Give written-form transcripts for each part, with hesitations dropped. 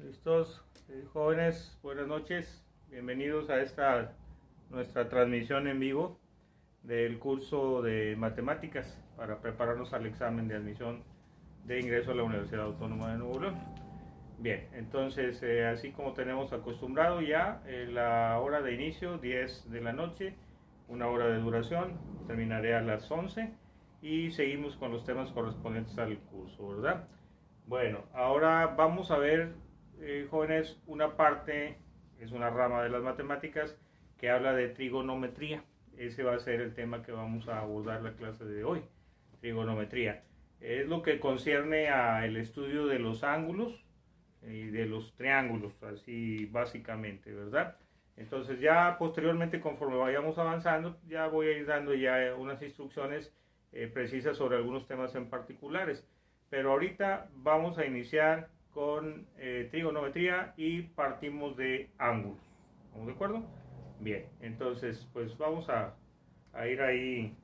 ¿Listos? Jóvenes, buenas noches. Bienvenidos a esta nuestra transmisión en vivo del curso de matemáticas para prepararnos al examen de admisión de ingreso a la Universidad Autónoma de Nuevo León. Bien, entonces así como tenemos acostumbrado ya la hora de inicio 10 de la noche, una hora de duración, terminaré a las 11 y seguimos con los temas correspondientes al curso, ¿verdad? Bueno, ahora vamos a ver, jóvenes, una parte, es una rama de las matemáticas que habla de trigonometría. Ese va a ser el tema que vamos a abordar la clase de hoy, trigonometría. Es lo que concierne al estudio de los ángulos y de los triángulos, así básicamente, ¿verdad? Entonces ya posteriormente, conforme vayamos avanzando, ya voy a ir dando ya unas instrucciones precisas sobre algunos temas en particulares. Pero ahorita vamos a iniciar con trigonometría y partimos de ángulos. ¿Estamos de acuerdo? Bien, entonces pues vamos a ir ahí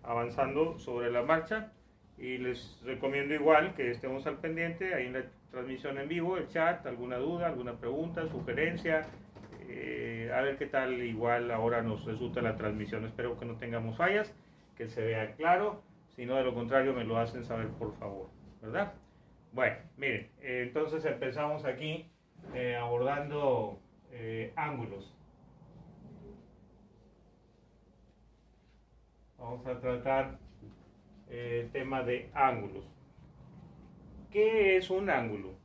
avanzando sobre la marcha y les recomiendo igual que estemos al pendiente ahí en la transmisión en vivo, el chat, alguna duda, alguna pregunta, sugerencia, a ver qué tal igual ahora nos resulta la transmisión. Espero que no tengamos fallas, que se vea claro, si no de lo contrario me lo hacen saber por favor, ¿verdad? Bueno, miren, entonces empezamos aquí abordando ángulos. Vamos a tratar el tema de ángulos. ¿Qué es un ángulo?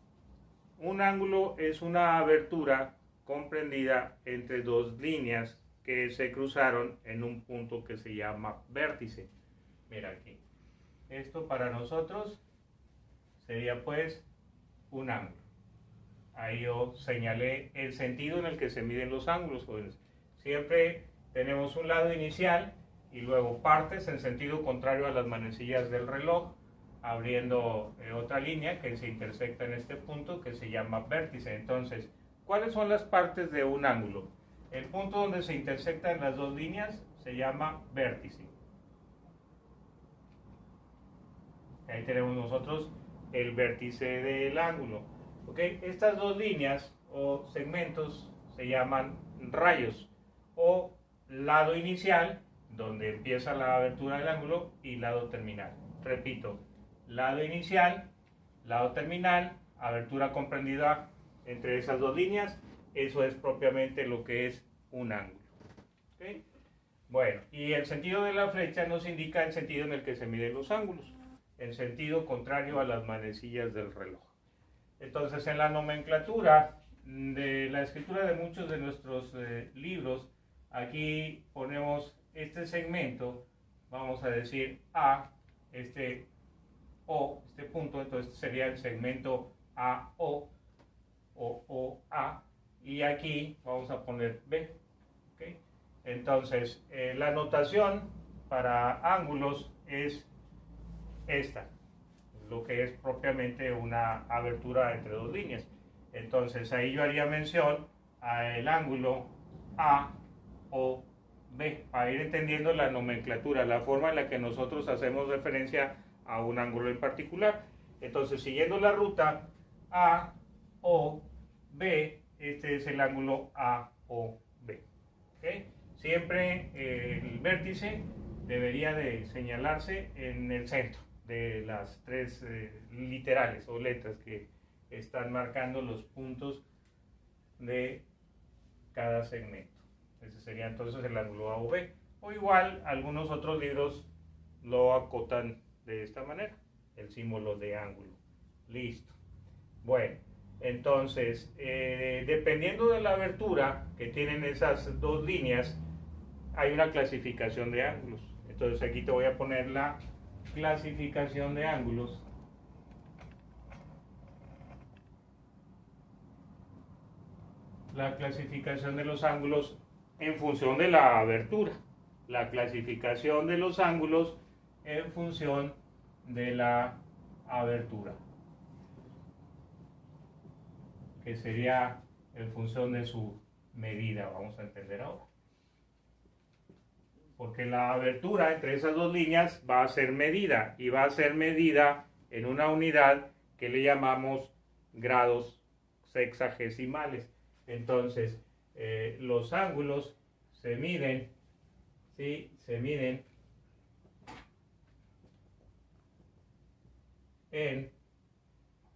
Un ángulo es una abertura comprendida entre dos líneas que se cruzaron en un punto que se llama vértice. Mira aquí. Esto para nosotros sería pues un ángulo. Ahí yo señalé el sentido en el que se miden los ángulos, jóvenes. Siempre tenemos un lado inicial y luego partes en sentido contrario a las manecillas del reloj, abriendo otra línea que se intersecta en este punto que se llama vértice. Entonces, ¿cuáles son las partes de un ángulo? El punto donde se intersectan las dos líneas se llama vértice. Ahí tenemos nosotros el vértice del ángulo. ¿Okay? Estas dos líneas o segmentos se llaman rayos o lado inicial, donde empieza la abertura del ángulo, y lado terminal. Repito, lado inicial, lado terminal, abertura comprendida entre esas dos líneas, eso es propiamente lo que es un ángulo. ¿Okay? Bueno, y el sentido de la flecha nos indica el sentido en el que se miden los ángulos, en sentido contrario a las manecillas del reloj. Entonces, en la nomenclatura de la escritura de muchos de nuestros libros, aquí ponemos este segmento, vamos a decir A, este O, este punto, entonces sería el segmento AO o OA, y aquí vamos a poner B. ¿Okay? Entonces, la notación para ángulos es esta, lo que es propiamente una abertura entre dos líneas. Entonces ahí yo haría mención al ángulo A o B, para ir entendiendo la nomenclatura, la forma en la que nosotros hacemos referencia a un ángulo en particular. Entonces, siguiendo la ruta A o B, este es el ángulo A o B. ¿Okay? Siempre el vértice debería de señalarse en el centro de las tres literales o letras que están marcando los puntos de cada segmento. Ese sería entonces el ángulo A o B. O igual, algunos otros libros lo acotan de esta manera, el símbolo de ángulo. Listo. Bueno, entonces, dependiendo de la abertura que tienen esas dos líneas, hay una clasificación de ángulos. Entonces aquí te voy a poner la clasificación de ángulos. La clasificación de los ángulos en función de la abertura. La clasificación de los ángulos en función de la abertura, que sería en función de su medida, vamos a entender ahora. Porque la abertura entre esas dos líneas va a ser medida, y va a ser medida en una unidad que le llamamos grados sexagesimales. Entonces, los ángulos se miden, ¿sí? Se miden en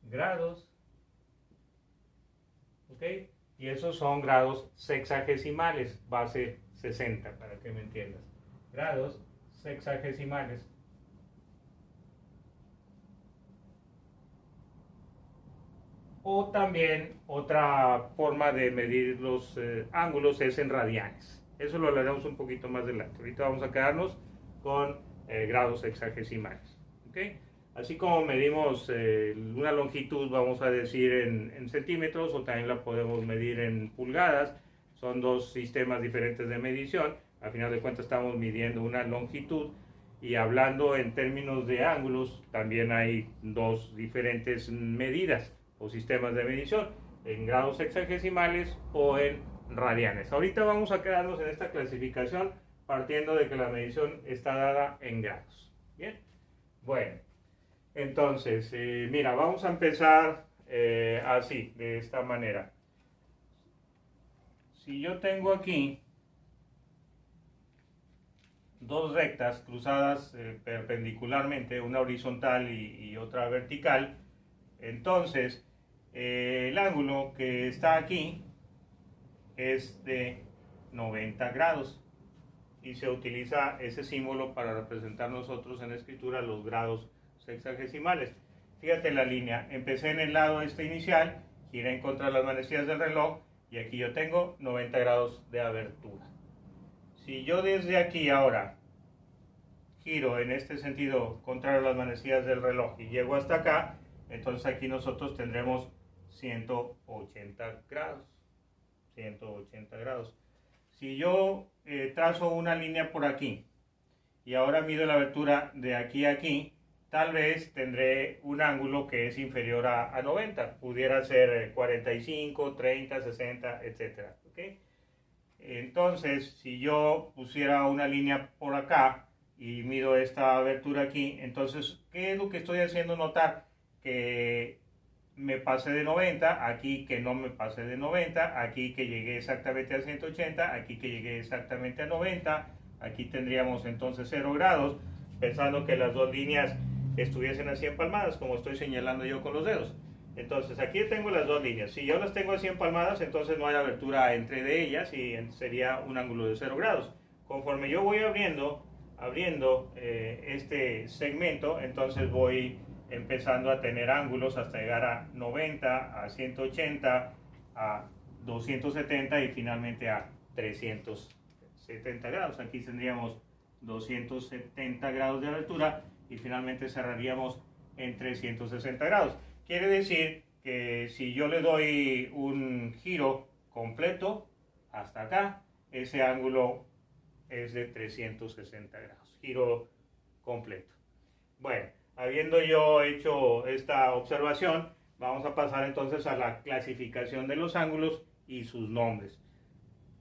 grados, ¿ok? Y esos son grados sexagesimales, base 60, para que me entiendas. Grados sexagesimales. O también otra forma de medir los ángulos es en radianes. Eso lo hablaremos un poquito más adelante. Ahorita vamos a quedarnos con grados sexagesimales. ¿Okay? Así como medimos una longitud, vamos a decir en centímetros, o también la podemos medir en pulgadas. Son dos sistemas diferentes de medición. Al final de cuentas estamos midiendo una longitud. Y hablando en términos de ángulos, también hay dos diferentes medidas o sistemas de medición, en grados sexagesimales o en radianes. Ahorita vamos a quedarnos en esta clasificación partiendo de que la medición está dada en grados. Bien, bueno, entonces, mira, vamos a empezar así, de esta manera. Si yo tengo aquí dos rectas cruzadas perpendicularmente, una horizontal y otra vertical, entonces el ángulo que está aquí es de 90 grados y se utiliza ese símbolo para representar nosotros en la escritura los grados sexagesimales. Fíjate la línea, empecé en el lado inicial, giré en contra de las manecillas del reloj y aquí yo tengo 90 grados de abertura. Si yo desde aquí ahora giro en este sentido contrario a las manecillas del reloj y llego hasta acá, entonces aquí nosotros tendremos 180 grados. 180 grados. Si yo trazo una línea por aquí y ahora mido la abertura de aquí a aquí, tal vez tendré un ángulo que es inferior a 90. Pudiera ser 45, 30, 60, etc. ¿Okay? Entonces, si yo pusiera una línea por acá y mido esta abertura aquí, entonces, ¿qué es lo que estoy haciendo notar? Que me pasé de 90, aquí que no me pasé de 90, aquí que llegué exactamente a 180, aquí que llegué exactamente a 90, aquí tendríamos entonces 0 grados, pensando que las dos líneas estuviesen así empalmadas, como estoy señalando yo con los dedos. Entonces aquí tengo las dos líneas, si yo las tengo así empalmadas, entonces no hay abertura entre de ellas y sería un ángulo de 0 grados. Conforme yo voy abriendo este segmento, entonces voy empezando a tener ángulos hasta llegar a 90, a 180, a 270 y finalmente a 370 grados. Aquí tendríamos 270 grados de abertura y finalmente cerraríamos en 360 grados. Quiere decir que si yo le doy un giro completo hasta acá, ese ángulo es de 360 grados. Giro completo. Bueno, habiendo yo hecho esta observación, vamos a pasar entonces a la clasificación de los ángulos y sus nombres.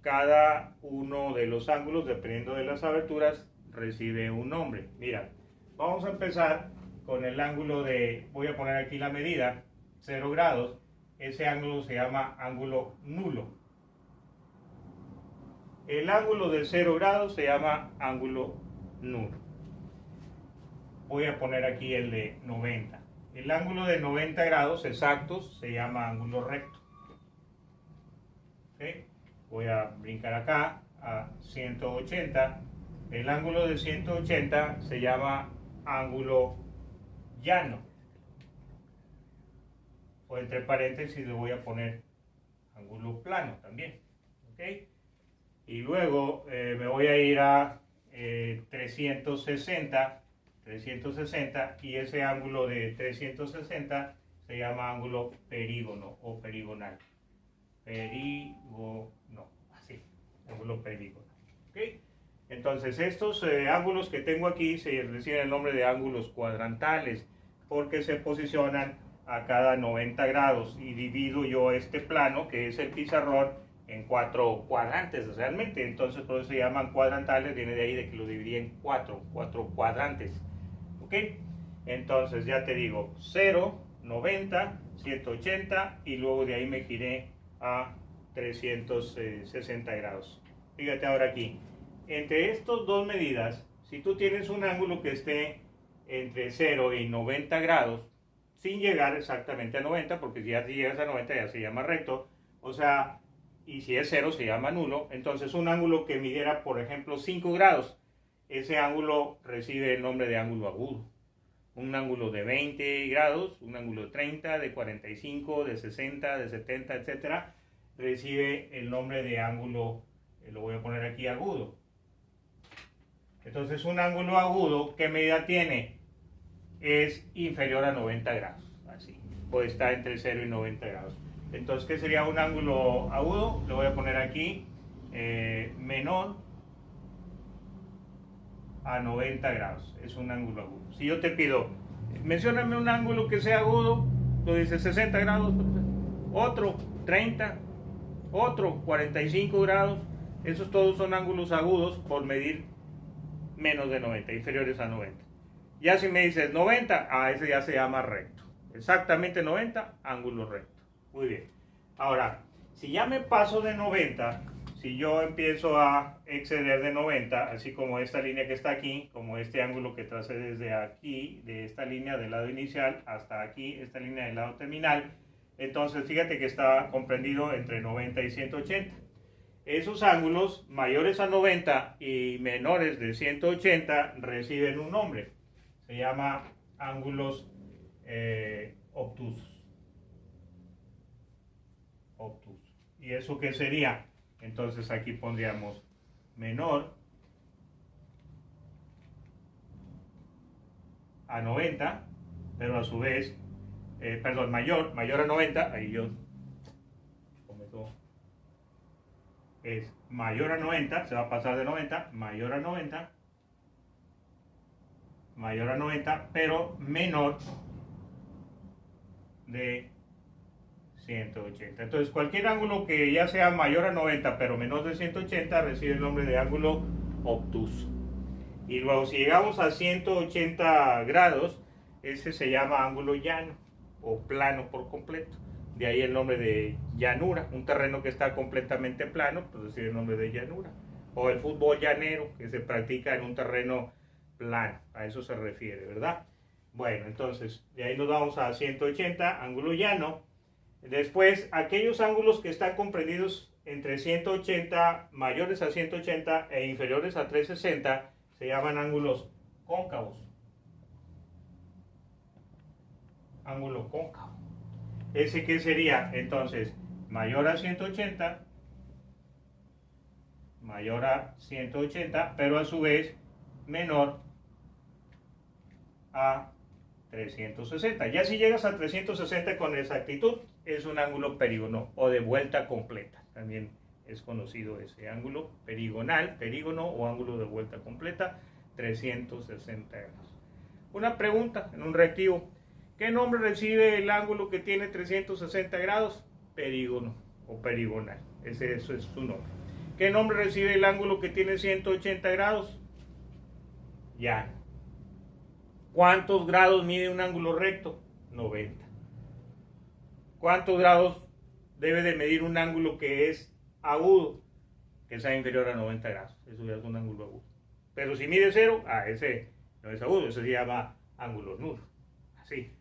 Cada uno de los ángulos, dependiendo de las aberturas, recibe un nombre. Mira, vamos a empezar con el ángulo de, voy a poner aquí la medida, 0 grados. Ese ángulo se llama ángulo nulo. El ángulo de 0 grados se llama ángulo nulo. Voy a poner aquí el de 90. El ángulo de 90 grados exactos se llama ángulo recto. ¿Okay? Voy a brincar acá a 180. El ángulo de 180 se llama ángulo llano. O entre paréntesis le voy a poner ángulo plano también. ¿Okay? Y luego me voy a ir a 360 y ese ángulo de 360 se llama ángulo perígono o perigonal. Perígono, así, ángulo perígono. ¿Okay? Entonces estos ángulos que tengo aquí se reciben el nombre de ángulos cuadrantales porque se posicionan a cada 90 grados y divido yo este plano que es el pizarrón en 4 cuadrantes realmente, entonces por eso se llaman cuadrantales, viene de ahí de que lo dividí en 4 cuadrantes. ¿Ok? Entonces ya te digo, 0, 90, 180 y luego de ahí me giré a 360 grados. Fíjate ahora aquí, entre estas dos medidas, si tú tienes un ángulo que esté entre 0 y 90 grados, sin llegar exactamente a 90, porque si ya llegas a 90 ya se llama recto, o sea, y si es 0 se llama nulo, entonces un ángulo que midiera, por ejemplo, 5 grados, ese ángulo recibe el nombre de ángulo agudo. Un ángulo de 20 grados, un ángulo de 30, de 45, de 60, de 70, etcétera, recibe el nombre de ángulo, lo voy a poner aquí, agudo. Entonces un ángulo agudo, ¿qué medida tiene? Es inferior a 90 grados, así, pues está entre 0 y 90 grados. Entonces, ¿qué sería un ángulo agudo? Lo voy a poner aquí, menor a 90 grados, es un ángulo agudo. Si yo te pido, mencióname un ángulo que sea agudo, tú dices 60 grados, otro 30, otro 45 grados, esos todos son ángulos agudos por medir menos de 90, inferiores a 90. Ya si me dices 90, ese ya se llama recto. Exactamente 90, ángulo recto. Muy bien. Ahora, si ya me paso de 90, si yo empiezo a exceder de 90, así como esta línea que está aquí, como este ángulo que tracé desde aquí, de esta línea del lado inicial hasta aquí, esta línea del lado terminal, entonces fíjate que está comprendido entre 90 y 180. Esos ángulos mayores a 90 y menores de 180 reciben un nombre. Se llama ángulos obtusos. ¿Y eso qué sería? Entonces aquí pondríamos menor a 90, pero a su vez, perdón, mayor a 90, ahí yo cometo, es mayor a 90, se va a pasar de 90, mayor a 90, pero menor de 180. Entonces cualquier ángulo que ya sea mayor a 90 pero menor de 180 recibe el nombre de ángulo obtuso. Y luego si llegamos a 180 grados, ese se llama ángulo llano o plano por completo. De ahí el nombre de llanura. Un terreno que está completamente plano, pues recibe el nombre de llanura. O el fútbol llanero, que se practica en un terreno plano. A eso se refiere, ¿verdad? Bueno, entonces de ahí nos vamos a 180, ángulo llano. Después, aquellos ángulos que están comprendidos entre 180, mayores a 180 e inferiores a 360, se llaman ángulos cóncavos. Ángulo cóncavo. ¿Ese qué sería? Entonces, mayor a 180, pero a su vez menor a 360. Ya si llegas a 360 con exactitud, es un ángulo perígono o de vuelta completa. También es conocido ese ángulo perígono o ángulo de vuelta completa, 360 grados. Una pregunta en un reactivo. ¿Qué nombre recibe el ángulo que tiene 360 grados? Perígono o perigonal. Eso es su nombre. ¿Qué nombre recibe el ángulo que tiene 180 grados? Llano. ¿Cuántos grados mide un ángulo recto? 90. ¿Cuántos grados debe de medir un ángulo que es agudo? Que sea inferior a 90 grados. Eso ya es un ángulo agudo. Pero si mide 0, ese no es agudo, ese se llama ángulo nulo. Así.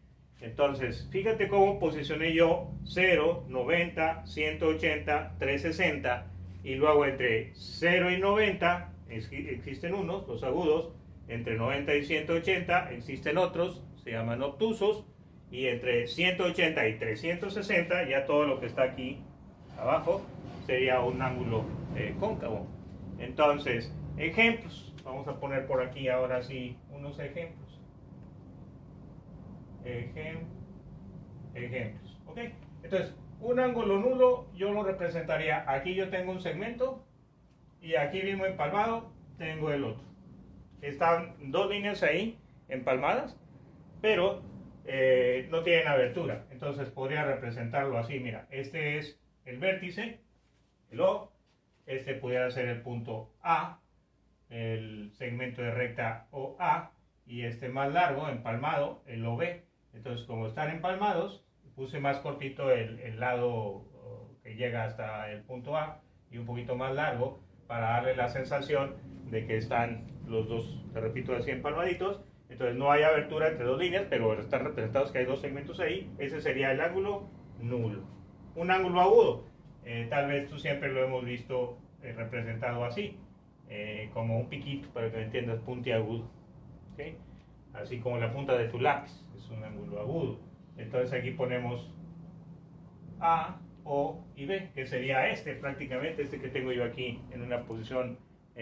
Entonces, fíjate cómo posicioné yo 0, 90, 180, 360 y luego entre 0 y 90 existen unos, los agudos, entre 90 y 180 existen otros, se llaman obtusos, y entre 180 y 360 ya todo lo que está aquí abajo sería un ángulo cóncavo. Entonces, ejemplos, vamos a poner por aquí ahora sí unos ejemplos. Ejemplos, ¿ok? Entonces, un ángulo nulo yo lo representaría, aquí yo tengo un segmento y aquí mismo empalmado tengo el otro. Están dos líneas ahí empalmadas, pero no tienen abertura, entonces podría representarlo así. Mira, este es el vértice, el O, este pudiera ser el punto A, el segmento de recta OA, y este más largo, empalmado, el OB. Entonces, como están empalmados, puse más cortito el lado que llega hasta el punto A y un poquito más largo para darle la sensación de que están los dos, te repito, así empalmaditos. Entonces no hay abertura entre dos líneas, pero están representados que hay dos segmentos ahí. Ese sería el ángulo nulo. Un ángulo agudo, tal vez tú siempre lo hemos visto representado así, como un piquito, para que me entiendas, puntiagudo. ¿Okay? Así como la punta de tu lápiz, es un ángulo agudo. Entonces aquí ponemos A, O y B, que sería prácticamente este que tengo yo aquí en una posición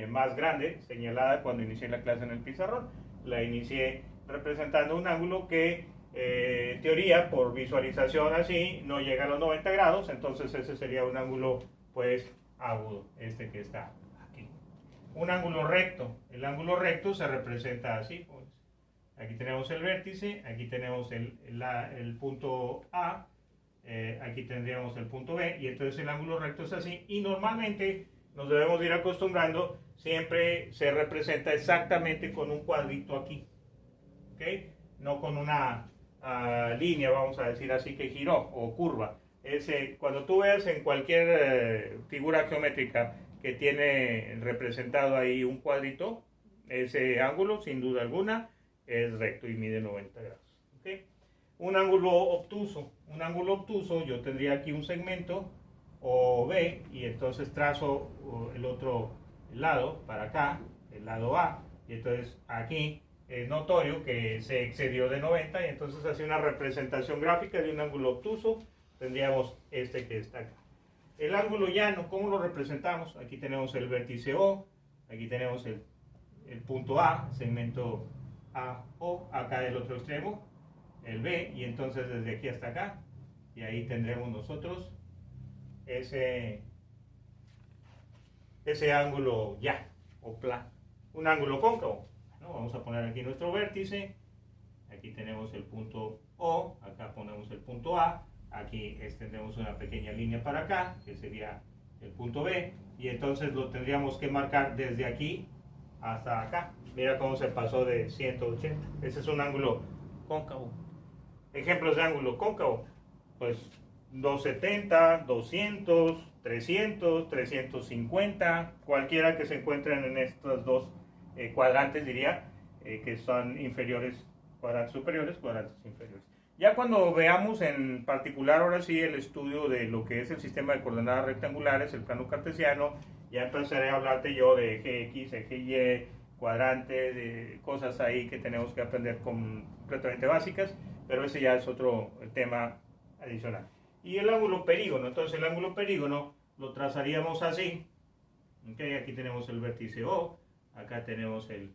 más grande, señalada cuando inicié la clase en el pizarrón. La inicié representando un ángulo que, en teoría, por visualización así, no llega a los 90 grados, entonces ese sería un ángulo, pues, agudo, este que está aquí. Un ángulo recto, el ángulo recto se representa así, pues. Aquí tenemos el vértice, aquí tenemos el punto A, aquí tendríamos el punto B, y entonces el ángulo recto es así, y normalmente nos debemos ir acostumbrando, siempre se representa exactamente con un cuadrito aquí, ¿ok? No con una línea, vamos a decir así, que giró o curva. Cuando tú veas en cualquier figura geométrica que tiene representado ahí un cuadrito, ese ángulo, sin duda alguna, es recto y mide 90 grados. ¿Okay? Un ángulo obtuso, yo tendría aquí un segmento OB y entonces trazo el otro lado para acá, el lado A, y entonces aquí es notorio que se excedió de 90 y entonces hace una representación gráfica de un ángulo obtuso, tendríamos este que está acá. El ángulo llano, ¿cómo lo representamos? Aquí tenemos el vértice O, aquí tenemos el punto A, segmento A, O, acá del otro extremo, el B, y entonces desde aquí hasta acá, y ahí tendremos nosotros ese ángulo ya, o plano. Un ángulo cóncavo, ¿no? Vamos a poner aquí nuestro vértice, aquí tenemos el punto O, acá ponemos el punto A, aquí extendemos una pequeña línea para acá, que sería el punto B, y entonces lo tendríamos que marcar desde aquí hasta acá. Mira cómo se pasó de 180. Ese es un ángulo cóncavo. Ejemplos de ángulo cóncavo, pues 270, 200, 300, 350, cualquiera que se encuentren en estos dos cuadrantes, diría, que son inferiores, cuadrantes superiores, cuadrantes inferiores. Ya cuando veamos en particular, ahora sí, el estudio de lo que es el sistema de coordenadas rectangulares, el plano cartesiano, ya empezaré a hablarte yo de eje X, eje Y, cuadrantes, de cosas ahí que tenemos que aprender completamente básicas, pero ese ya es otro tema adicional. Y el ángulo perígono, entonces el ángulo perígono lo trazaríamos así. Okay, aquí tenemos el vértice O, acá tenemos el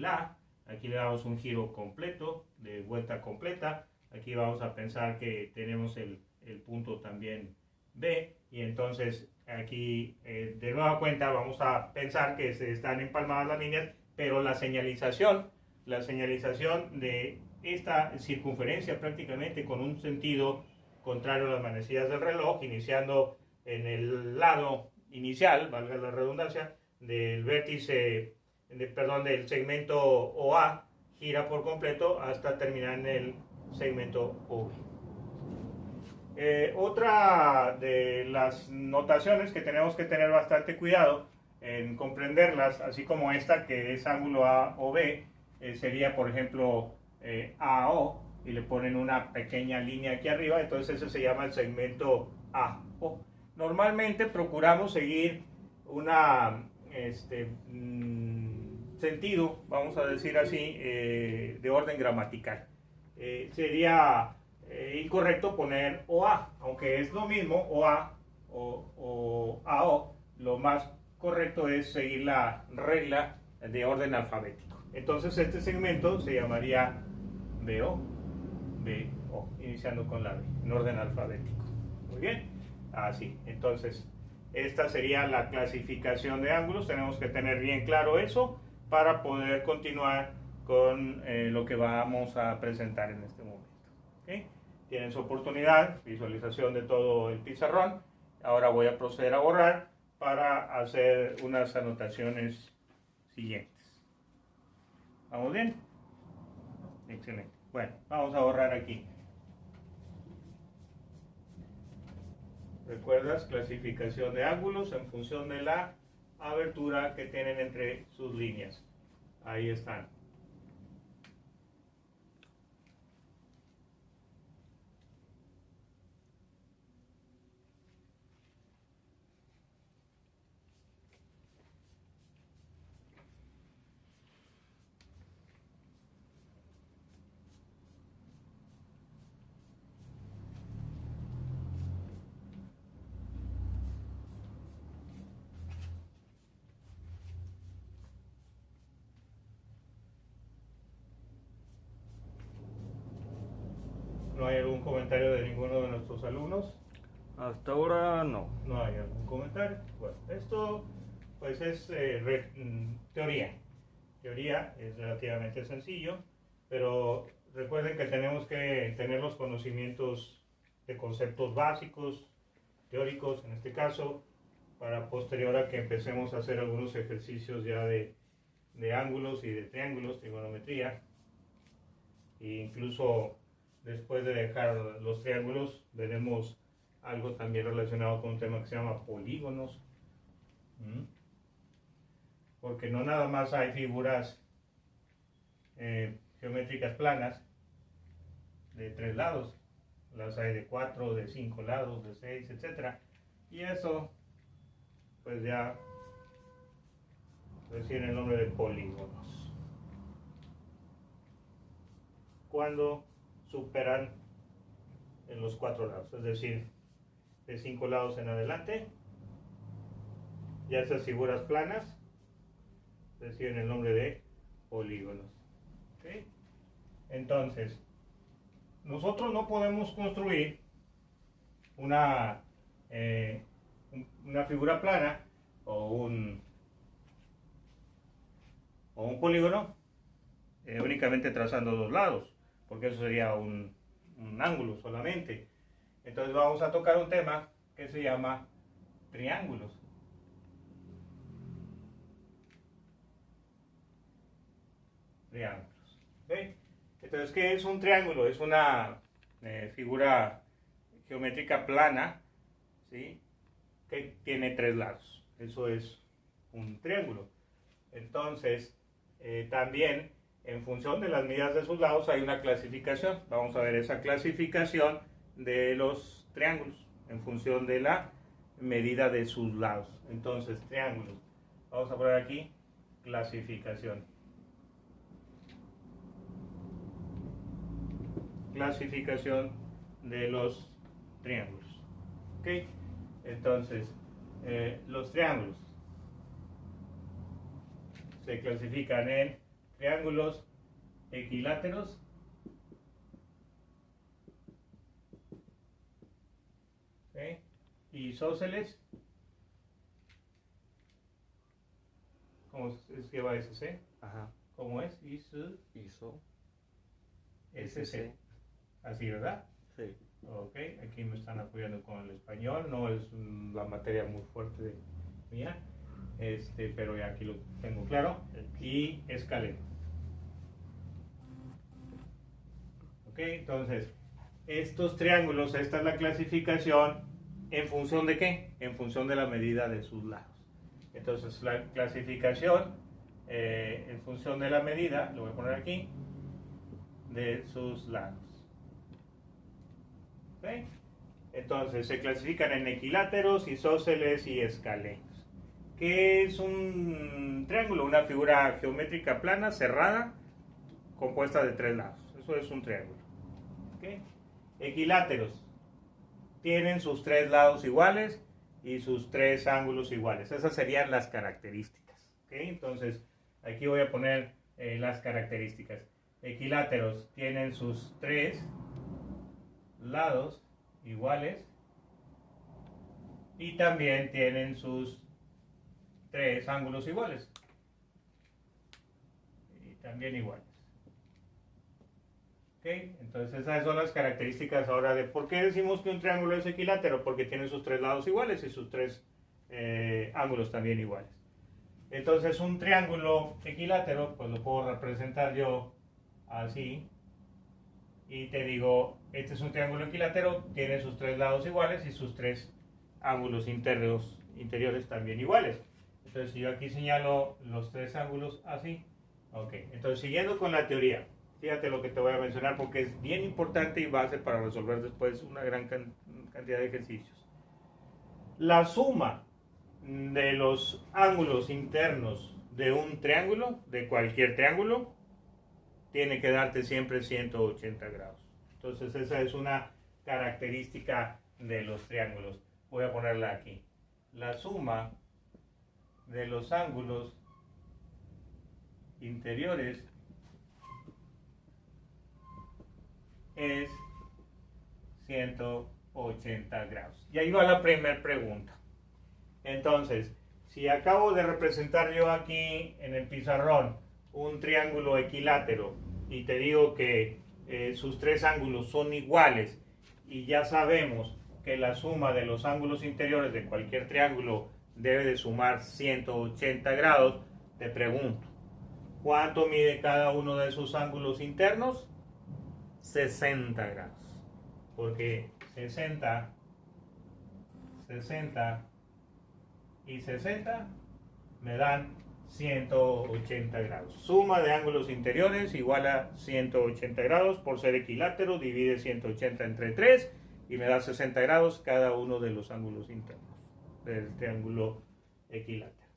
A, aquí le damos un giro completo, de vuelta completa, aquí vamos a pensar que tenemos el punto también B, y entonces aquí de nueva cuenta vamos a pensar que se están empalmadas las líneas, pero la señalización de esta circunferencia prácticamente con un sentido contrario a las manecillas del reloj, iniciando en el lado inicial, valga la redundancia, del vértice, del segmento OA, gira por completo hasta terminar en el segmento OB. Otra de las notaciones que tenemos que tener bastante cuidado en comprenderlas, así como esta que es ángulo A o B, sería por ejemplo AO, y le ponen una pequeña línea aquí arriba, entonces ese se llama el segmento AO. Normalmente procuramos seguir una sentido, vamos a decir así, de orden gramatical. Sería incorrecto poner OA, aunque es lo mismo OA o AO, lo más correcto es seguir la regla de orden alfabético. Entonces este segmento se llamaría BO, iniciando con la B, en orden alfabético. Muy bien, así. Entonces, esta sería la clasificación de ángulos. Tenemos que tener bien claro eso para poder continuar con lo que vamos a presentar en este momento. ¿Okay? Tienen su oportunidad, visualización de todo el pizarrón. Ahora voy a proceder a borrar para hacer unas anotaciones siguientes. ¿Vamos bien? Excelente. Bueno, vamos a borrar aquí. ¿Recuerdas? Clasificación de ángulos en función de la abertura que tienen entre sus líneas. Ahí están. ¿No hay algún comentario de ninguno de nuestros alumnos? Hasta ahora no. No hay algún comentario. Bueno, esto pues es teoría. Teoría es relativamente sencillo, pero recuerden que tenemos que tener los conocimientos de conceptos básicos, teóricos en este caso, para posterior a que empecemos a hacer algunos ejercicios ya de ángulos y de triángulos, trigonometría, e incluso después de dejar los triángulos veremos algo también relacionado con un tema que se llama polígonos, porque no nada más hay figuras geométricas planas de 3 lados, las hay de 4, de 5 lados, de 6, etc. Y eso pues ya recibe el nombre de polígonos cuando superan en los 4 lados, es decir, de 5 lados en adelante. Ya esas figuras planas reciben el nombre de polígonos. ¿Okay? Entonces, nosotros no podemos construir una figura plana o un polígono únicamente trazando 2 lados, porque eso sería un ángulo solamente. Entonces vamos a tocar un tema que se llama triángulos. Triángulos. ¿Okay? Entonces, ¿qué es un triángulo? Es una figura geométrica plana, ¿sí?, que tiene 3 lados. Eso es un triángulo. Entonces, también en función de las medidas de sus lados hay una clasificación. Vamos a ver esa clasificación de los triángulos en función de la medida de sus lados. Entonces, triángulos. Vamos a poner aquí clasificación. Clasificación de los triángulos. ¿Ok? Entonces, los triángulos se clasifican en triángulos equiláteros, ¿okay?, isósceles. ¿Cómo es que va ese C? Ajá. ¿Cómo es? Iso. SC. Así, ¿verdad? Sí. Ok, aquí me están apoyando con el español, no es la materia muy fuerte mía, pero ya aquí lo tengo claro. Y escaleno. Ok, entonces, estos triángulos, esta es la clasificación, ¿en función de qué? En función de la medida de sus lados. Entonces, la clasificación, en función de la medida, lo voy a poner aquí, de sus lados. ¿Okay? Entonces se clasifican en equiláteros, isósceles y escalenos. ¿Qué es un triángulo? Una figura geométrica plana, cerrada, compuesta de 3 lados. Eso es un triángulo. ¿Okay? Equiláteros. Tienen sus 3 lados iguales y sus 3 ángulos iguales. Esas serían las características. ¿Okay? Entonces aquí voy a poner las características. Equiláteros tienen sus 3 lados iguales y también tienen sus 3 ángulos iguales y también iguales. ¿Okay? Entonces esas son las características ahora de por qué decimos que un triángulo es equilátero, porque tiene sus 3 lados iguales y sus 3 ángulos también iguales. Entonces un triángulo equilátero pues lo puedo representar yo así. y te digo, este es un triángulo equilátero, tiene sus tres lados iguales y sus tres ángulos interiores también iguales. Entonces, si yo aquí señalo los tres ángulos así, ok. Entonces, siguiendo con la teoría, fíjate lo que te voy a mencionar porque es bien importante y base para resolver después una gran cantidad de ejercicios. La suma de los ángulos internos de un triángulo, de cualquier triángulo, tiene que darte siempre 180 grados. Entonces esa es una característica de los triángulos. Voy a ponerla aquí. La suma de los ángulos interiores es 180 grados. Y ahí va la primera pregunta. Entonces, si acabo de representar yo aquí en el pizarrón un triángulo equilátero y te digo que sus tres ángulos son iguales y ya sabemos que la suma de los ángulos interiores de cualquier triángulo debe de sumar 180 grados, te pregunto, ¿cuánto mide cada uno de sus ángulos internos? 60 grados, porque 60 y 60 me dan 180 grados. Suma de ángulos interiores igual a 180 grados. Por ser equilátero, divide 180 entre 3 y me da 60 grados cada uno de los ángulos internos del triángulo equilátero.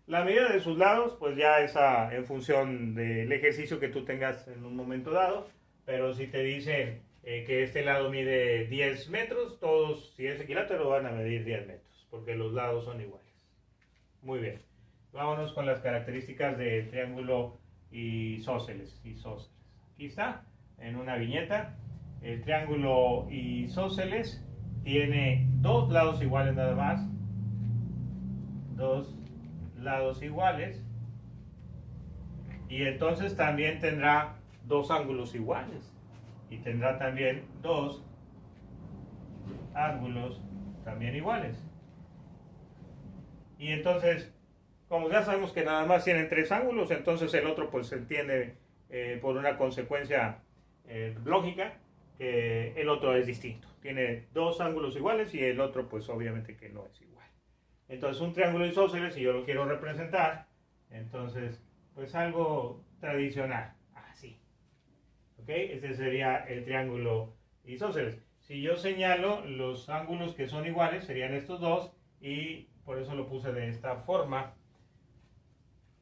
La medida de sus lados, pues ya es en función del ejercicio que tú tengas en un momento dado. Pero si te dicen que este lado mide 10 metros, todos, si es equilátero, van a medir 10 metros, porque los lados son iguales. Muy bien. Vámonos con las características de triángulo isósceles. Aquí está, en una viñeta. El triángulo isósceles tiene dos lados iguales nada más. Dos lados iguales. Y entonces también tendrá dos ángulos iguales. Y tendrá también dos ángulos también iguales. Y entonces, como ya sabemos que nada más tienen tres ángulos, entonces el otro pues se entiende por una consecuencia lógica que el otro es distinto. Tiene dos ángulos iguales y el otro pues obviamente que no es igual. Entonces un triángulo isósceles, si yo lo quiero representar, entonces pues algo tradicional, así. ¿Ok? Este sería el triángulo isósceles. Si yo señalo los ángulos que son iguales, serían estos dos y por eso lo puse de esta forma.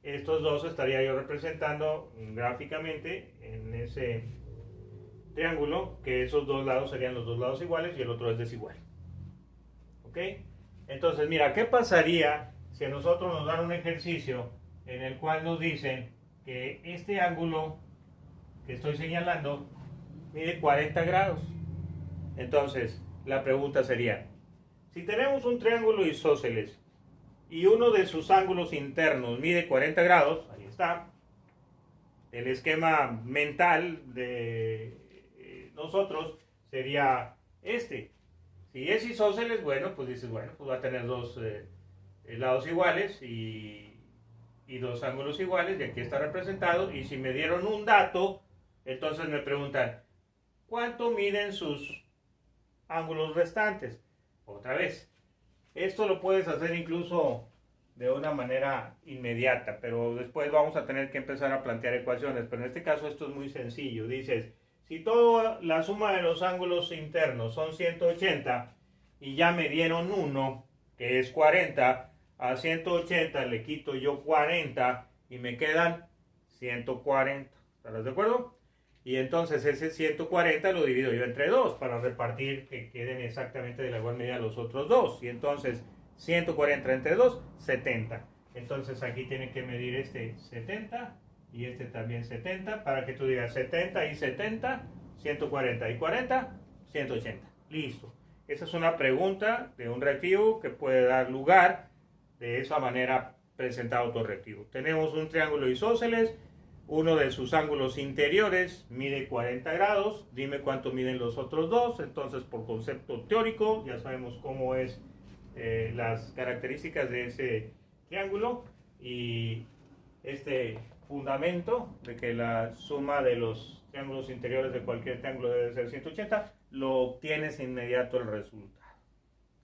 Estos dos estaría yo representando gráficamente en ese triángulo, que esos dos lados serían los dos lados iguales y el otro es desigual. ¿Ok? Entonces, mira, ¿qué pasaría si a nosotros nos dan un ejercicio en el cual nos dicen que este ángulo que estoy señalando mide 40 grados? Entonces, la pregunta sería, si tenemos un triángulo isósceles y uno de sus ángulos internos mide 40 grados, ahí está, el esquema mental de nosotros sería este. Si es isósceles, bueno, pues dices, bueno, pues va a tener dos lados iguales y dos ángulos iguales, y aquí está representado. Y si me dieron un dato, entonces me preguntan, ¿cuánto miden sus ángulos restantes? Otra vez, esto lo puedes hacer incluso de una manera inmediata, pero después vamos a tener que empezar a plantear ecuaciones. Pero en este caso esto es muy sencillo. Dices, si toda la suma de los ángulos internos son 180 y ya me dieron uno, que es 40, a 180 le quito yo 40 y me quedan 140. ¿Estás de acuerdo? Y entonces ese 140 lo divido yo entre 2 para repartir que queden exactamente de la igual medida los otros dos. Y entonces 140 entre 2, 70. Entonces aquí tiene que medir este 70 y este también 70 para que tú digas 70 y 70, 140 y 40, 180. Listo. Esa es una pregunta de un reactivo que puede dar lugar de esa manera presentado tu reactivo. Tenemos un triángulo isósceles. Uno de sus ángulos interiores mide 40 grados. Dime cuánto miden los otros dos. Entonces, por concepto teórico, ya sabemos cómo es las características de ese triángulo. Y este fundamento de que la suma de los triángulos interiores de cualquier triángulo debe ser 180, lo obtienes inmediato el resultado.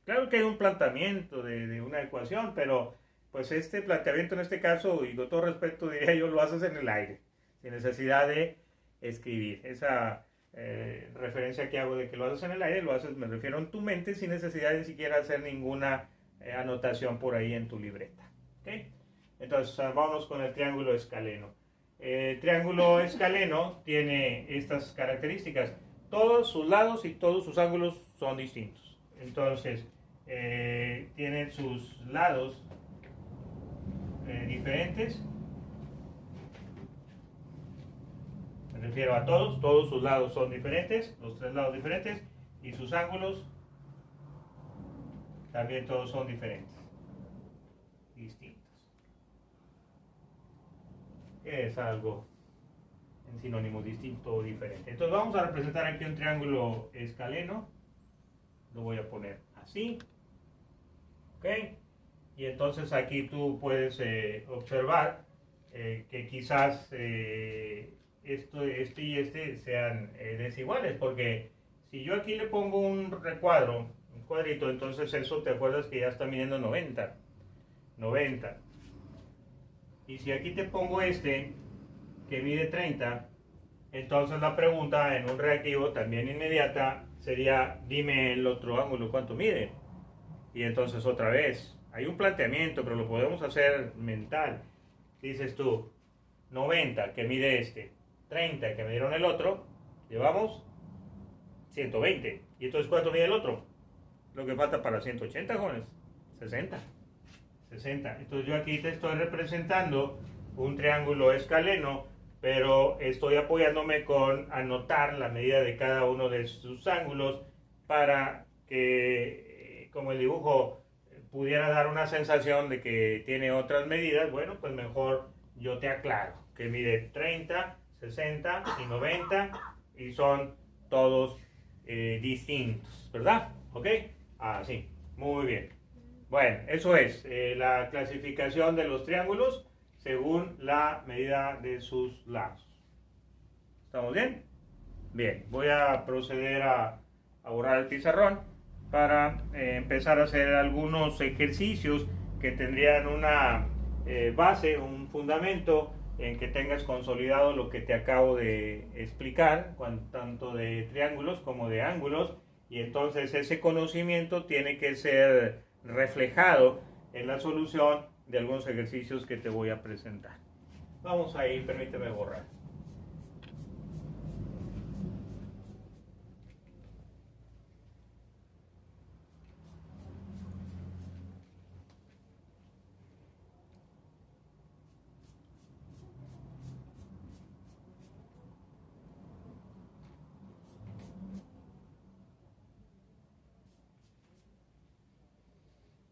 Claro que hay un planteamiento de una ecuación, pero pues este planteamiento en este caso, y con todo respeto diría yo, lo haces en el aire, sin necesidad de escribir. Esa referencia que hago de que lo haces en el aire, lo haces, me refiero en tu mente, sin necesidad de ni siquiera hacer ninguna anotación por ahí en tu libreta. ¿Okay? Entonces, vámonos con el triángulo escaleno. El triángulo escaleno tiene estas características. Todos sus lados y todos sus ángulos son distintos. Entonces, tiene sus lados diferentes. Me refiero a todos sus lados son diferentes, los tres lados diferentes, y sus ángulos también todos son diferentes, distintos. Es algo en sinónimo distinto o diferente. Entonces vamos a representar aquí un triángulo escaleno. Lo voy a poner así. ¿Ok? Y entonces aquí tú puedes observar que quizás este y este sean desiguales, porque si yo aquí le pongo un recuadro, un cuadrito, entonces eso te acuerdas que ya está midiendo 90. Y si aquí te pongo este, que mide 30, entonces la pregunta en un reactivo también inmediata sería, dime el otro ángulo cuánto mide. Y entonces otra vez, hay un planteamiento, pero lo podemos hacer mental. Dices tú, 90 que mide este, 30 que midieron el otro, llevamos 120. ¿Y entonces cuánto mide el otro? Lo que falta para 180, jóvenes, 60. Entonces yo aquí te estoy representando un triángulo escaleno, pero estoy apoyándome con anotar la medida de cada uno de sus ángulos para que, como el dibujo pudiera dar una sensación de que tiene otras medidas, bueno, pues mejor yo te aclaro que mide 30, 60 y 90 y son todos distintos, ¿verdad? ¿Ok? Así, muy bien. Bueno, eso es la clasificación de los triángulos según la medida de sus lados. ¿Estamos bien? Bien, voy a proceder a borrar el pizarrón para empezar a hacer algunos ejercicios que tendrían una base, un fundamento en que tengas consolidado lo que te acabo de explicar, tanto de triángulos como de ángulos, y entonces ese conocimiento tiene que ser reflejado en la solución de algunos ejercicios que te voy a presentar. Vamos a ir, permíteme borrar.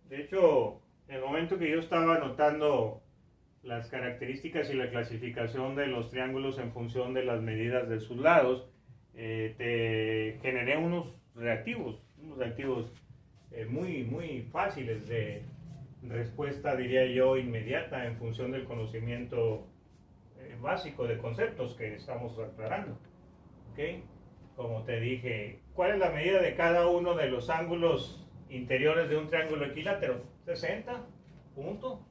De hecho, en el momento que yo estaba anotando las características y la clasificación de los triángulos en función de las medidas de sus lados, te generé unos reactivos muy fáciles de respuesta, diría yo, inmediata en función del conocimiento básico de conceptos que estamos aclarando. ¿Okay? Como te dije, ¿cuál es la medida de cada uno de los ángulos interiores de un triángulo equilátero? 60, punto.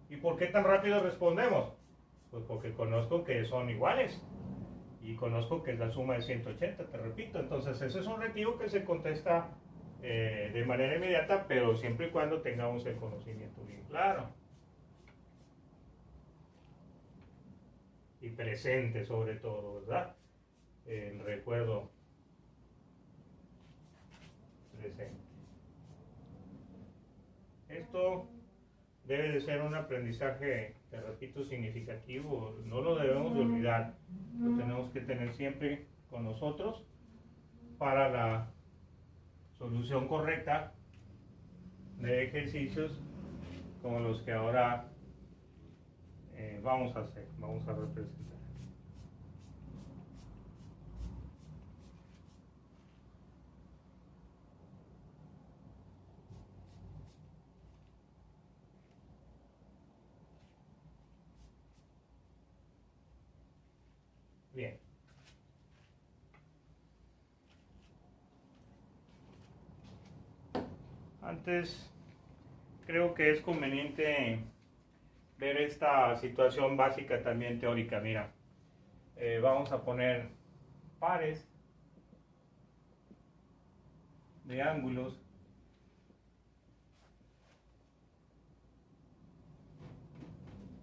¿Y por qué tan rápido respondemos? Pues porque conozco que son iguales y conozco que es la suma de 180, te repito. Entonces ese es un reactivo que se contesta de manera inmediata, pero siempre y cuando tengamos el conocimiento bien claro y presente sobre todo, ¿verdad? El recuerdo presente. Esto debe de ser un aprendizaje, te repito, significativo. No lo debemos de olvidar. Lo tenemos que tener siempre con nosotros para la solución correcta de ejercicios como los que ahora vamos a hacer, vamos a representar. Bien, antes creo que es conveniente ver esta situación básica también teórica. Mira, vamos a poner pares de ángulos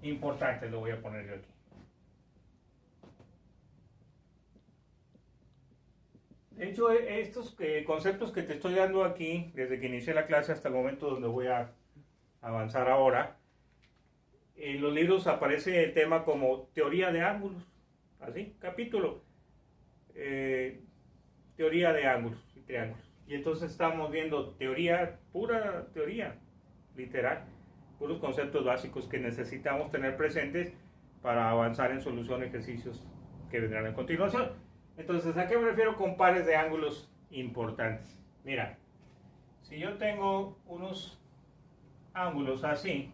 importantes, lo voy a poner yo aquí. De hecho, estos conceptos que te estoy dando aquí, desde que inicié la clase hasta el momento donde voy a avanzar ahora, en los libros aparece el tema como teoría de ángulos, así, capítulo, teoría de ángulos y triángulos. Y entonces estamos viendo teoría, pura teoría, literal, puros conceptos básicos que necesitamos tener presentes para avanzar en solución de ejercicios que vendrán a continuación. Entonces, ¿a qué me refiero con pares de ángulos importantes? Mira, si yo tengo unos ángulos así,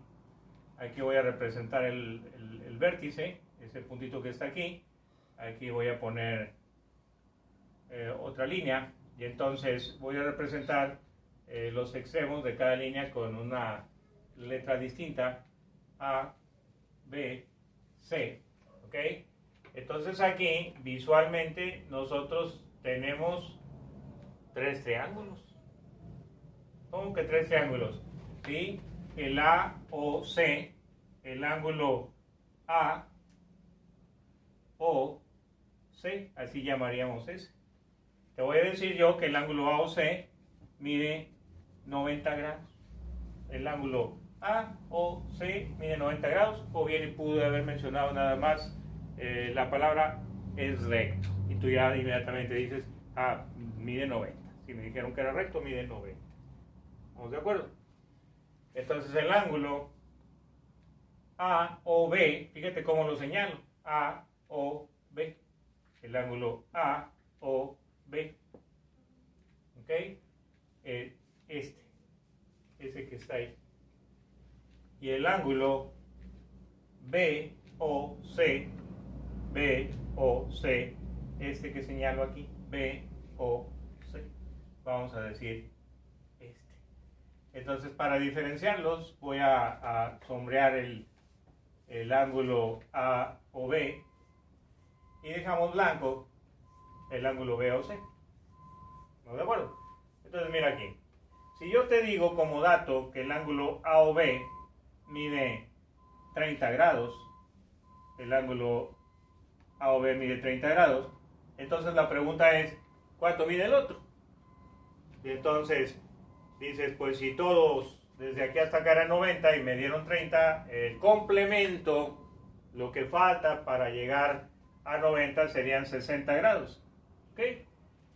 aquí voy a representar el vértice, ese puntito que está aquí, aquí voy a poner otra línea, y entonces voy a representar los extremos de cada línea con una letra distinta, A, B, C, ¿ok? Entonces aquí visualmente nosotros tenemos tres triángulos. ¿Cómo que tres triángulos? ¿Sí? El AOC, el ángulo AOC, así llamaríamos ese. Te voy a decir yo que el ángulo AOC mide 90 grados. El ángulo AOC mide 90 grados, o bien pude haber mencionado nada más la palabra es recto. Y tú ya inmediatamente dices, mide 90. Si me dijeron que era recto, mide 90. ¿Estamos de acuerdo? Entonces el ángulo AOB, fíjate cómo lo señalo, AOB, el ángulo AOB, ¿ok? Ese que está ahí. Y el ángulo BOC, este que señalo aquí, BOC, vamos a decir este. Entonces, para diferenciarlos, voy a sombrear el ángulo AOB y dejamos blanco el ángulo BOC. ¿No de acuerdo? Entonces, mira aquí. Si yo te digo como dato que el ángulo AOB mide 30 grados, el ángulo AOB mide 30 grados, entonces la pregunta es, ¿cuánto mide el otro? Y entonces dices, pues si todos desde aquí hasta acá eran 90 y me dieron 30, el complemento, lo que falta para llegar a 90 serían 60 grados. ¿Ok?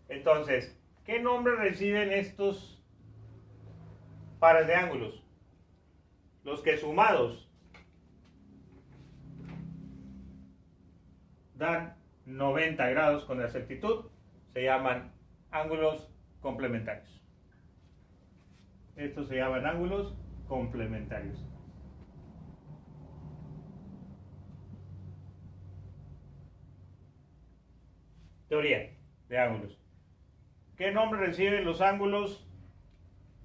Entonces, ¿qué nombre reciben estos pares de ángulos? Los que sumados dan 90 grados con exactitud se llaman ángulos complementarios. Estos se llaman ángulos complementarios. Teoría de ángulos. ¿Qué nombre reciben los ángulos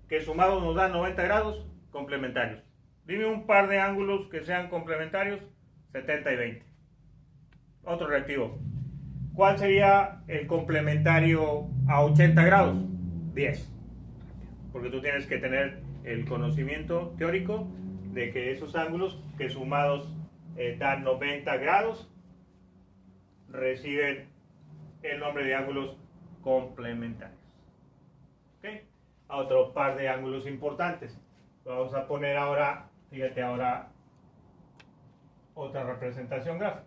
que sumados nos dan 90 grados? Complementarios. Dime un par de ángulos que sean complementarios, 70 y 20. Otro reactivo. ¿Cuál sería el complementario a 80 grados? 10. Porque tú tienes que tener el conocimiento teórico de que esos ángulos que sumados dan 90 grados reciben el nombre de ángulos complementarios. ¿Okay? Otro par de ángulos importantes. Vamos a poner ahora, fíjate ahora, otra representación gráfica.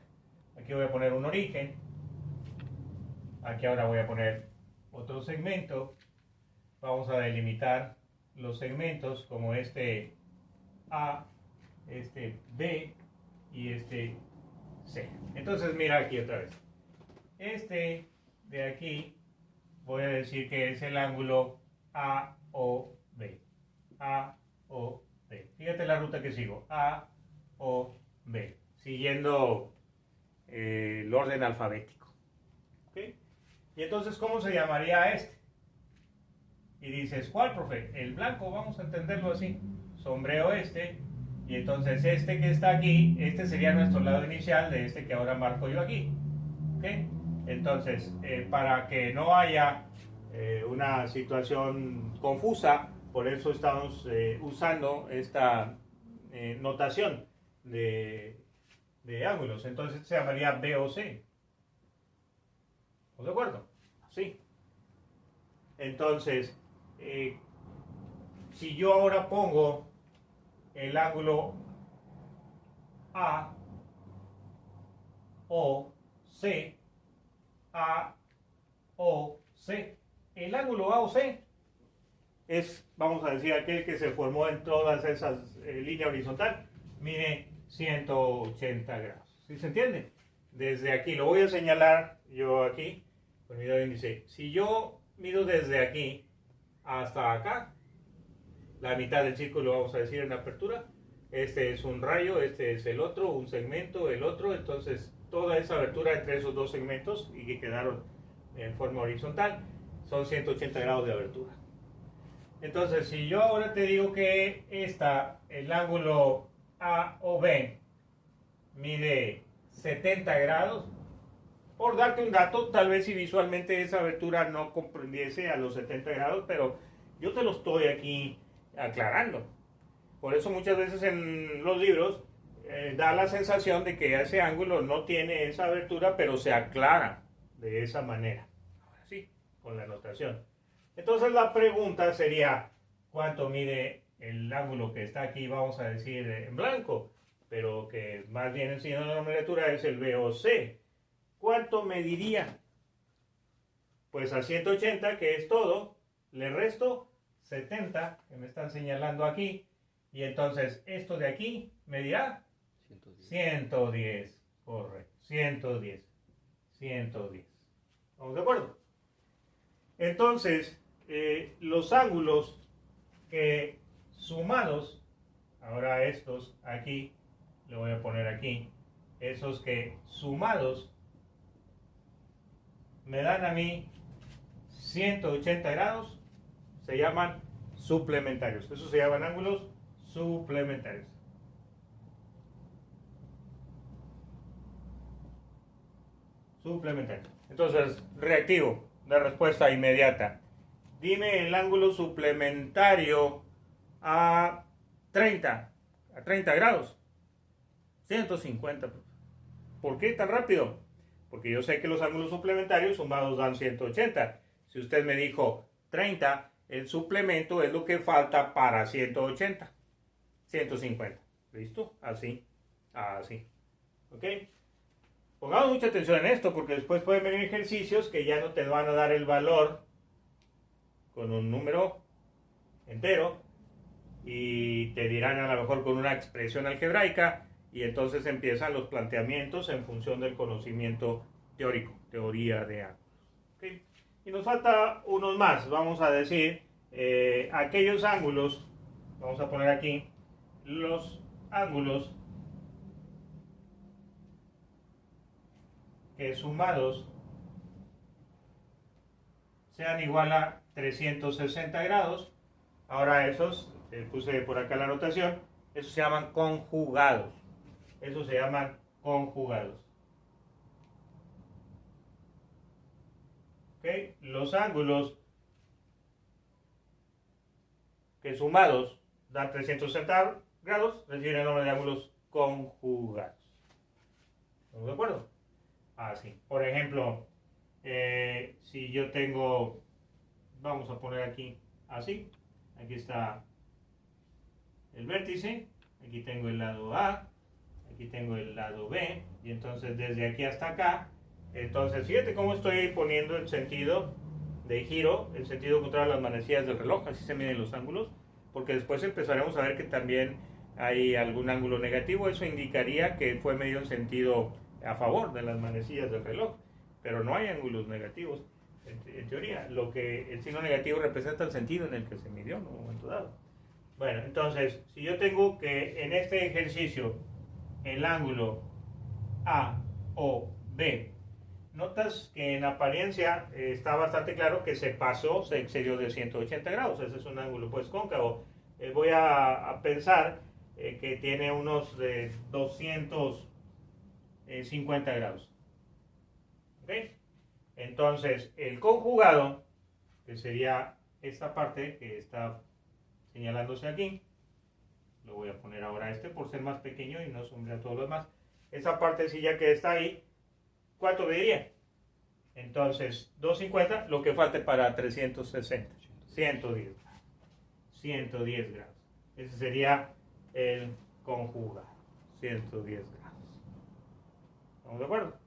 Aquí voy a poner un origen. Aquí ahora voy a poner otro segmento. Vamos a delimitar los segmentos como este A, este B y este C. Entonces mira aquí otra vez. Este de aquí voy a decir que es el ángulo AOB. AOB. Fíjate la ruta que sigo. AOB. Siguiendo el orden alfabético. ¿Okay? Y entonces, ¿cómo se llamaría este? y dices, ¿cuál, profe? El blanco, vamos a entenderlo así. Sombreo este, y entonces este que está aquí, este sería nuestro lado inicial de este que ahora marco yo aquí. ¿Ok? Entonces, para que no haya una situación confusa, por eso estamos usando esta notación de ángulos. Entonces se llamaría BOC. ¿Estamos de acuerdo? Así. Entonces, si yo ahora pongo el ángulo A, O, C, A, O, C. El ángulo A o C es, vamos a decir, aquel que se formó en todas esas líneas horizontal. Mide 180 grados. ¿Sí se entiende? Desde aquí, lo voy a señalar yo aquí, con mi dedo índice. Si yo mido desde aquí hasta acá, la mitad del círculo, vamos a decir, en apertura, este es un rayo, este es el otro, un segmento, el otro, entonces toda esa abertura entre esos dos segmentos y que quedaron en forma horizontal son 180 grados de abertura. Entonces, si yo ahora te digo que el ángulo A o B mide 70 grados, por darte un dato, tal vez si visualmente esa abertura no comprendiese a los 70 grados, pero yo te lo estoy aquí aclarando. Por eso muchas veces en los libros da la sensación de que ese ángulo no tiene esa abertura, pero se aclara de esa manera. Ahora sí, con la notación. Entonces la pregunta sería, ¿cuánto mide el ángulo que está aquí, vamos a decir, en blanco? Pero que más bien enseñando la nomenclatura es el BOC. ¿Cuánto mediría? Pues a 180, que es todo, le resto 70, que me están señalando aquí, y entonces esto de aquí medirá 110, correcto, 110. ¿Estamos de acuerdo? Entonces, los ángulos que sumados, ahora estos aquí, le voy a poner aquí, esos que sumados me dan a mí 180 grados, se llaman suplementarios. Esos se llaman ángulos suplementarios. Suplementarios. Entonces, reactivo, de respuesta inmediata. Dime el ángulo suplementario a 30 grados. 150. ¿Por qué tan rápido? Porque yo sé que los ángulos suplementarios sumados dan 180. Si usted me dijo 30, el suplemento es lo que falta para 180. 150. ¿Listo? Así. Así. ¿Ok? Pongamos mucha atención en esto porque después pueden venir ejercicios que ya no te van a dar el valor con un número entero y te dirán a lo mejor con una expresión algebraica y entonces empiezan los planteamientos en función del conocimiento teórico, teoría de ángulos. ¿Okay? Y nos falta unos más, vamos a decir, aquellos ángulos, vamos a poner aquí, los ángulos que sumados sean igual a 360 grados. Ahora esos, puse por acá la anotación, esos se llaman conjugados. Esos se llaman conjugados. ¿Okay? Los ángulos que sumados dan 360 grados reciben el nombre de ángulos conjugados. ¿Estamos de acuerdo? Así. Por ejemplo, si yo tengo, vamos a poner aquí así, aquí está el vértice, aquí tengo el lado A, aquí tengo el lado B, y entonces desde aquí hasta acá, entonces fíjate cómo estoy poniendo el sentido de giro, el sentido contrario a las manecillas del reloj, así se miden los ángulos, porque después empezaremos a ver que también hay algún ángulo negativo, eso indicaría que fue medido en sentido a favor de las manecillas del reloj, pero no hay ángulos negativos en teoría. Lo que el signo negativo representa el sentido en el que se midió en un momento dado. Bueno, entonces, si yo tengo que en este ejercicio el ángulo A o B notas que en apariencia está bastante claro que se excedió de 180 grados. Ese es un ángulo pues cóncavo. Voy a pensar que tiene unos 250 grados. ¿Ok? Entonces, el conjugado, que sería esta parte que está señalándose aquí, lo voy a poner ahora por ser más pequeño y no sombrear todo lo demás. Esa partecilla que está ahí, ¿cuánto diría? Entonces, 250, lo que falte para 360, 110 grados. 110 grados. Ese sería el conjugado, 110 grados. ¿Estamos de acuerdo?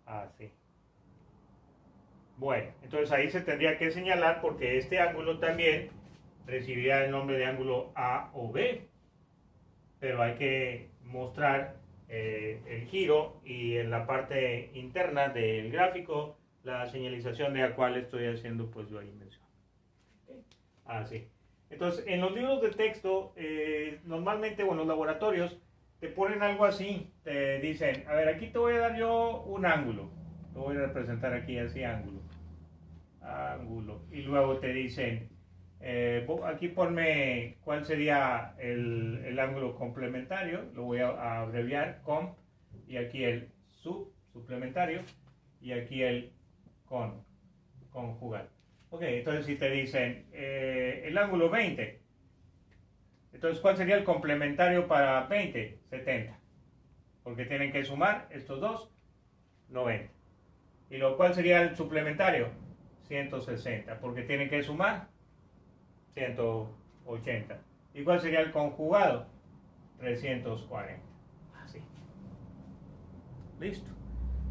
Así. Bueno, entonces ahí se tendría que señalar porque este ángulo también recibiría el nombre de ángulo A o B, pero hay que mostrar el giro y en la parte interna del gráfico la señalización de la cual estoy haciendo pues yo ahí mención. Así. Entonces, en los libros de texto, normalmente o en los laboratorios, te ponen algo así, te dicen, a ver, aquí te voy a dar yo un ángulo, lo voy a representar aquí así, ángulo, y luego te dicen, aquí ponme cuál sería el ángulo complementario, lo voy a abreviar, comp, y aquí el suplementario, y aquí el conjugal. Ok, entonces si te dicen el ángulo 20, entonces ¿cuál sería el complementario para 20? 70. Porque tienen que sumar estos dos, 90. ¿Y lo cual sería el suplementario? 160. Porque tienen que sumar 180. ¿Y cuál sería el conjugado? 340. Así. Listo.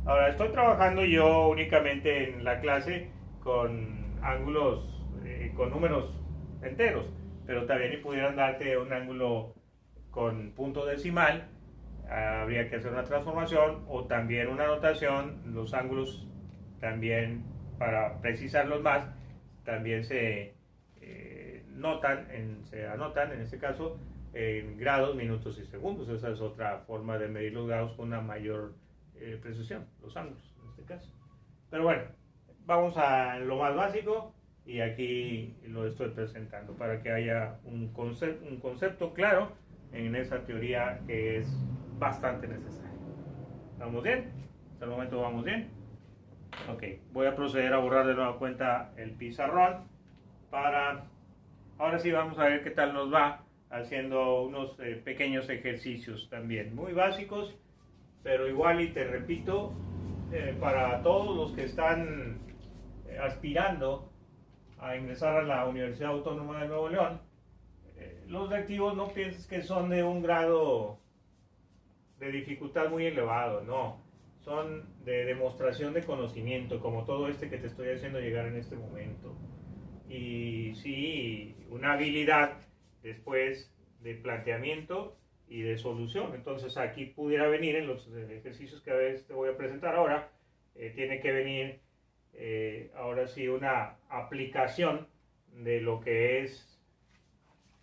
Ahora estoy trabajando yo únicamente en la clase con ángulos, con números enteros, pero también pudieran darte un ángulo con punto decimal, habría que hacer una transformación o también una notación. Los ángulos también, para precisarlos más, también se anotan en este caso en grados, minutos y segundos. Esa es otra forma de medir los grados con una mayor precisión, los ángulos en este caso. Pero bueno, vamos a lo más básico y aquí lo estoy presentando para que haya un concepto claro en esa teoría que es bastante necesaria. ¿Vamos bien? Hasta el momento vamos bien. Ok, voy a proceder a borrar de nueva cuenta el pizarrón para... Ahora sí vamos a ver qué tal nos va haciendo unos pequeños ejercicios también, muy básicos, pero igual y te repito, para todos los que están aspirando a ingresar a la Universidad Autónoma de Nuevo León, los reactivos no pienses que son de un grado de dificultad muy elevado, no, son de demostración de conocimiento, como todo este que te estoy haciendo llegar en este momento. Y sí, una habilidad después de planteamiento y de solución. Entonces aquí pudiera venir en los ejercicios que a veces te voy a presentar ahora, tiene que venir ahora sí una aplicación de lo que es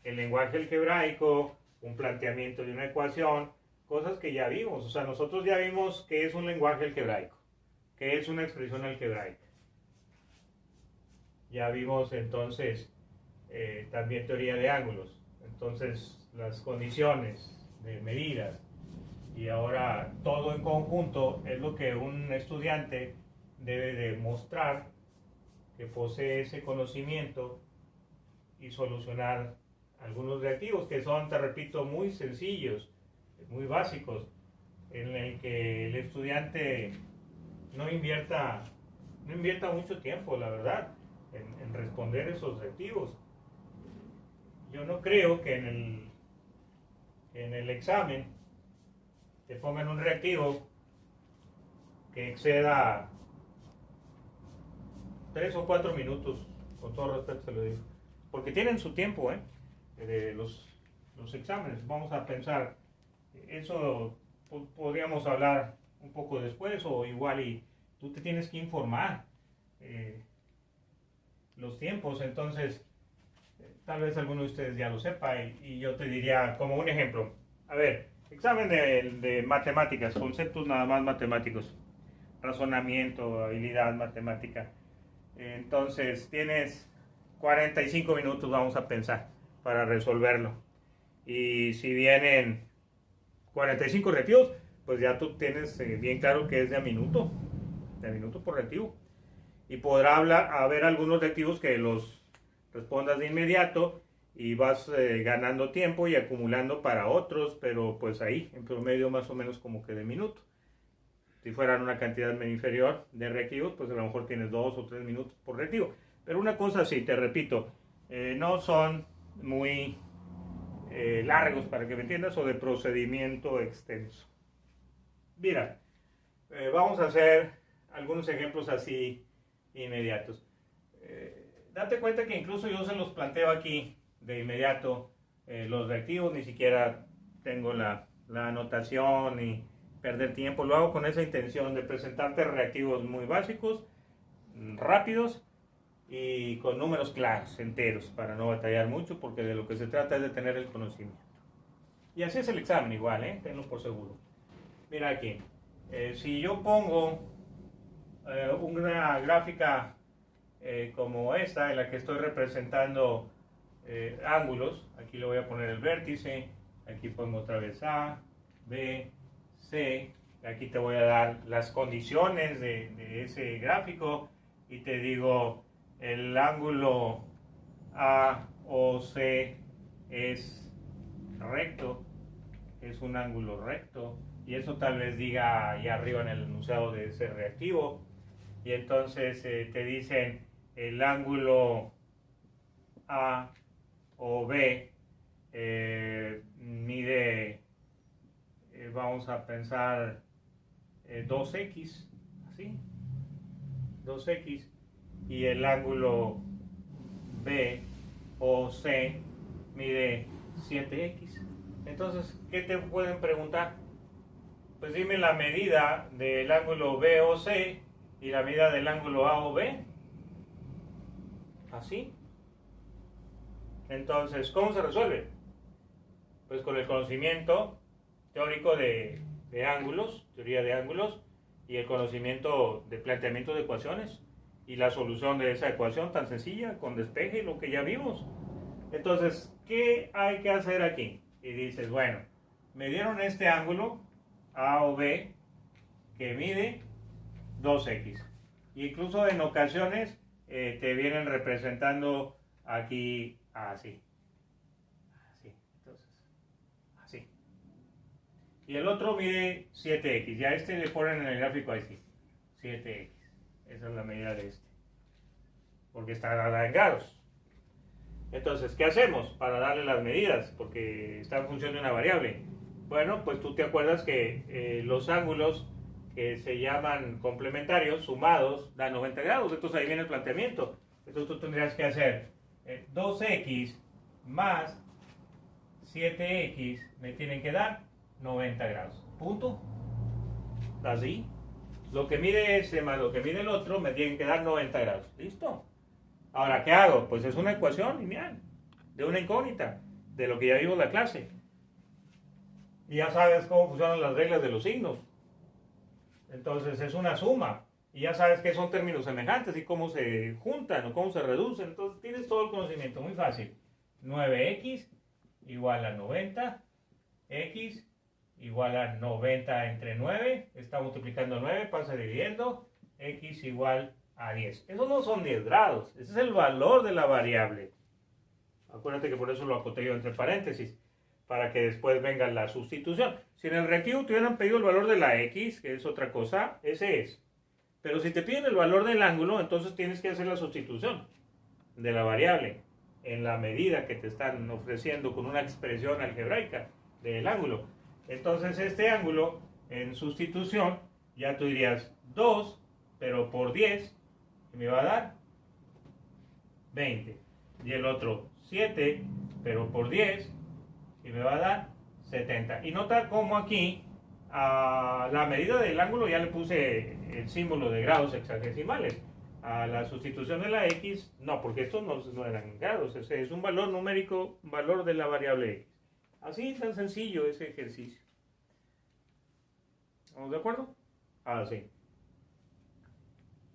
el lenguaje algebraico, un planteamiento de una ecuación, cosas que ya vimos. O sea, nosotros ya vimos qué es un lenguaje algebraico, qué es una expresión algebraica. Ya vimos entonces también teoría de ángulos, entonces las condiciones de medidas, y ahora todo en conjunto es lo que un estudiante debe demostrar que posee ese conocimiento y solucionar algunos reactivos que son, te repito, muy sencillos, muy básicos, en el que el estudiante no invierta mucho tiempo, la verdad, en responder esos reactivos. Yo no creo que en el examen te pongan un reactivo que exceda 3 o 4 minutos, con todo respeto se lo digo, porque tienen su tiempo, de los exámenes. Vamos a pensar, eso podríamos hablar un poco después, o igual y tú te tienes que informar los tiempos. Entonces tal vez alguno de ustedes ya lo sepa, y yo te diría como un ejemplo, a ver, examen de matemáticas, conceptos nada más matemáticos, razonamiento, habilidad matemática. Entonces tienes 45 minutos, vamos a pensar, para resolverlo. Y si vienen 45 reactivos, pues ya tú tienes bien claro que es de a minuto por reactivo. Y podrá haber algunos reactivos que los respondas de inmediato y vas ganando tiempo y acumulando para otros, pero pues ahí, en promedio más o menos como que de minuto. Si fueran una cantidad inferior de reactivos, pues a lo mejor tienes 2 o 3 minutos por reactivo. Pero una cosa sí, te repito, no son muy largos para que me entiendas o de procedimiento extenso. Mira, vamos a hacer algunos ejemplos así inmediatos. Date cuenta que incluso yo se los planteo aquí de inmediato los reactivos, ni siquiera tengo la anotación ni perder tiempo, lo hago con esa intención de presentarte reactivos muy básicos, rápidos y con números claros, enteros, para no batallar mucho, porque de lo que se trata es de tener el conocimiento. Y así es el examen igual, tenlo por seguro. Mira aquí, si yo pongo una gráfica como esta, en la que estoy representando ángulos, aquí le voy a poner el vértice, aquí pongo otra vez A, B, C, aquí te voy a dar las condiciones de ese gráfico y te digo el ángulo AOC es recto, es un ángulo recto, y eso tal vez diga ahí arriba en el enunciado de ese reactivo, y entonces te dicen el ángulo A o B mide, vamos a pensar 2x, así, 2x, y el ángulo B o C mide 7x. Entonces, ¿qué te pueden preguntar? Pues dime la medida del ángulo B o C y la medida del ángulo A o B. Así. Entonces, ¿cómo se resuelve? Pues con el conocimiento teórico de ángulos, teoría de ángulos, y el conocimiento de planteamiento de ecuaciones y la solución de esa ecuación tan sencilla, con despeje, lo que ya vimos. Entonces, ¿qué hay que hacer aquí? Y dices, bueno, me dieron este ángulo A o B que mide 2x. Incluso en ocasiones te vienen representando aquí así. Así. Entonces, así. Y el otro mide 7x. Ya este le ponen en el gráfico así. 7x. Esa es la medida de este. Porque está dada en grados. Entonces, ¿qué hacemos para darle las medidas? Porque está en función de una variable. Bueno, pues tú te acuerdas que los ángulos que se llaman complementarios, sumados, dan 90 grados. Entonces ahí viene el planteamiento. Entonces tú tendrías que hacer 2x más 7x me tienen que dar 90 grados. Punto. Así. Lo que mide ese más lo que mide el otro me tienen que dar 90 grados. ¿Listo? Ahora, ¿qué hago? Pues es una ecuación lineal de una incógnita, de lo que ya vimos en la clase. Y ya sabes cómo funcionan las reglas de los signos. Entonces es una suma. Y ya sabes que son términos semejantes y cómo se juntan o cómo se reducen. Entonces tienes todo el conocimiento, muy fácil. 9x igual a 90. X igual a 90 entre 9. Está multiplicando 9, pasa dividiendo. X igual a 10. Esos no son 10 grados. Ese es el valor de la variable. Acuérdate que por eso lo acoté yo entre paréntesis, para que después venga la sustitución. Si en el reactivo te hubieran pedido el valor de la x, que es otra cosa, ese es. Pero si te piden el valor del ángulo, entonces tienes que hacer la sustitución de la variable en la medida que te están ofreciendo con una expresión algebraica del ángulo. Entonces este ángulo en sustitución, ya tú dirías 2, pero por 10, que me va a dar 20. Y el otro 7, pero por 10, y me va a dar 70. Y nota cómo aquí a la medida del ángulo ya le puse el símbolo de grados hexagesimales. A la sustitución de la x, no, porque estos no eran grados, ese es un valor numérico, valor de la variable x. Así tan sencillo ese ejercicio. ¿Estamos de acuerdo? Así.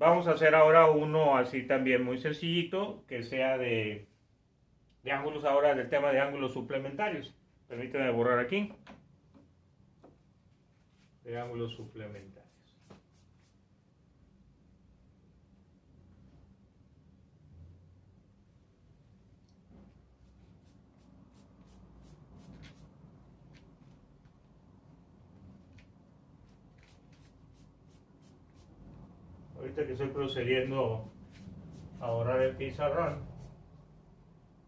Vamos a hacer ahora uno así también muy sencillito, que sea de ángulos ahora, del tema de ángulos suplementarios. Permíteme borrar aquí. De ángulos suplementarios. Ahorita que estoy procediendo a borrar el pizarrón,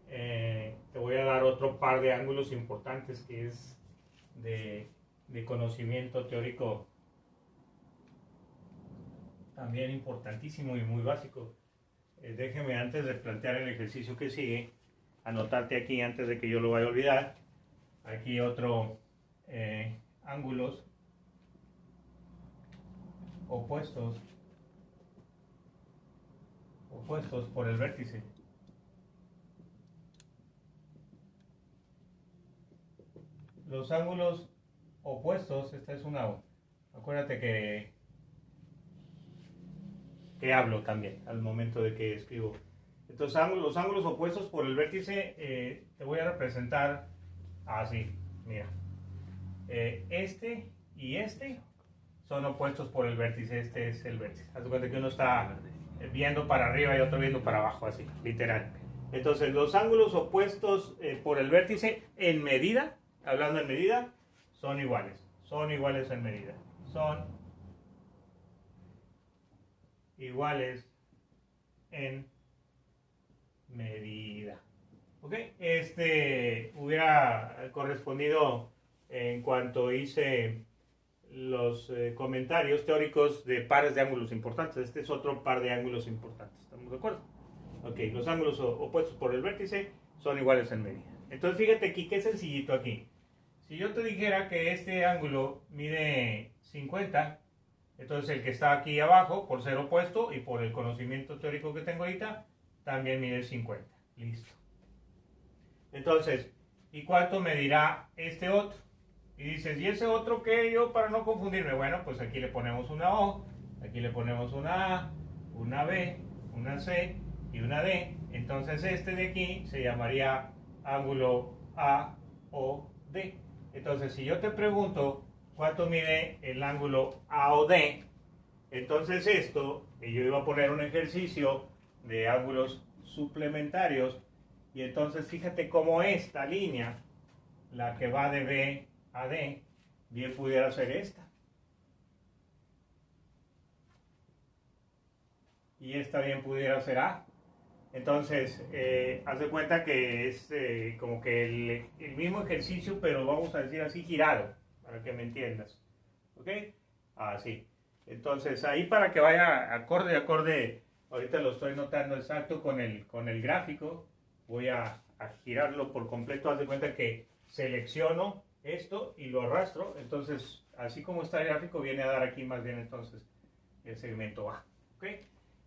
te voy a dar otro par de ángulos importantes que es de conocimiento teórico también importantísimo y muy básico. Déjeme, antes de plantear el ejercicio que sigue, anotarte aquí antes de que yo lo vaya a olvidar. Aquí otro ángulos opuestos por el vértice. Los ángulos opuestos, esta es una O. Acuérdate que hablo también al momento de que escribo. Entonces, los ángulos opuestos por el vértice te voy a representar así. Mira, este y este son opuestos por el vértice. Este es el vértice. Haz de cuenta que uno está viendo para arriba y otro viendo para abajo, así, literal. Entonces, los ángulos opuestos por el vértice en medida, hablando en medida, son iguales. Son iguales en medida. Son iguales en medida. ¿Ok? Este hubiera correspondido en cuanto hice los comentarios teóricos de pares de ángulos importantes. Este es otro par de ángulos importantes. ¿Estamos de acuerdo? Ok, los ángulos opuestos por el vértice son iguales en medida. Entonces fíjate aquí, qué sencillito aquí. Si yo te dijera que este ángulo mide 50, entonces el que está aquí abajo, por ser opuesto y por el conocimiento teórico que tengo ahorita, también mide 50. Listo. Entonces, ¿y cuánto medirá este otro? Y dices, ¿y ese otro qué? Yo, para no confundirme, bueno, pues aquí le ponemos una O, aquí le ponemos una A, una B, una C y una D. Entonces este de aquí se llamaría ángulo AOD. Entonces, si yo te pregunto cuánto mide el ángulo AOD, entonces esto, y yo iba a poner un ejercicio de ángulos suplementarios, y entonces fíjate cómo esta línea, la que va de B a D, bien pudiera ser esta. Y esta bien pudiera ser A. Entonces, haz de cuenta que es como que el mismo ejercicio, pero vamos a decir así, girado, para que me entiendas. ¿Ok? Así. Entonces, ahí para que vaya acorde, ahorita lo estoy notando exacto con el gráfico, voy a girarlo por completo. Haz de cuenta que selecciono esto y lo arrastro. Entonces, así como está el gráfico, viene a dar aquí más bien entonces el segmento A. ¿Ok?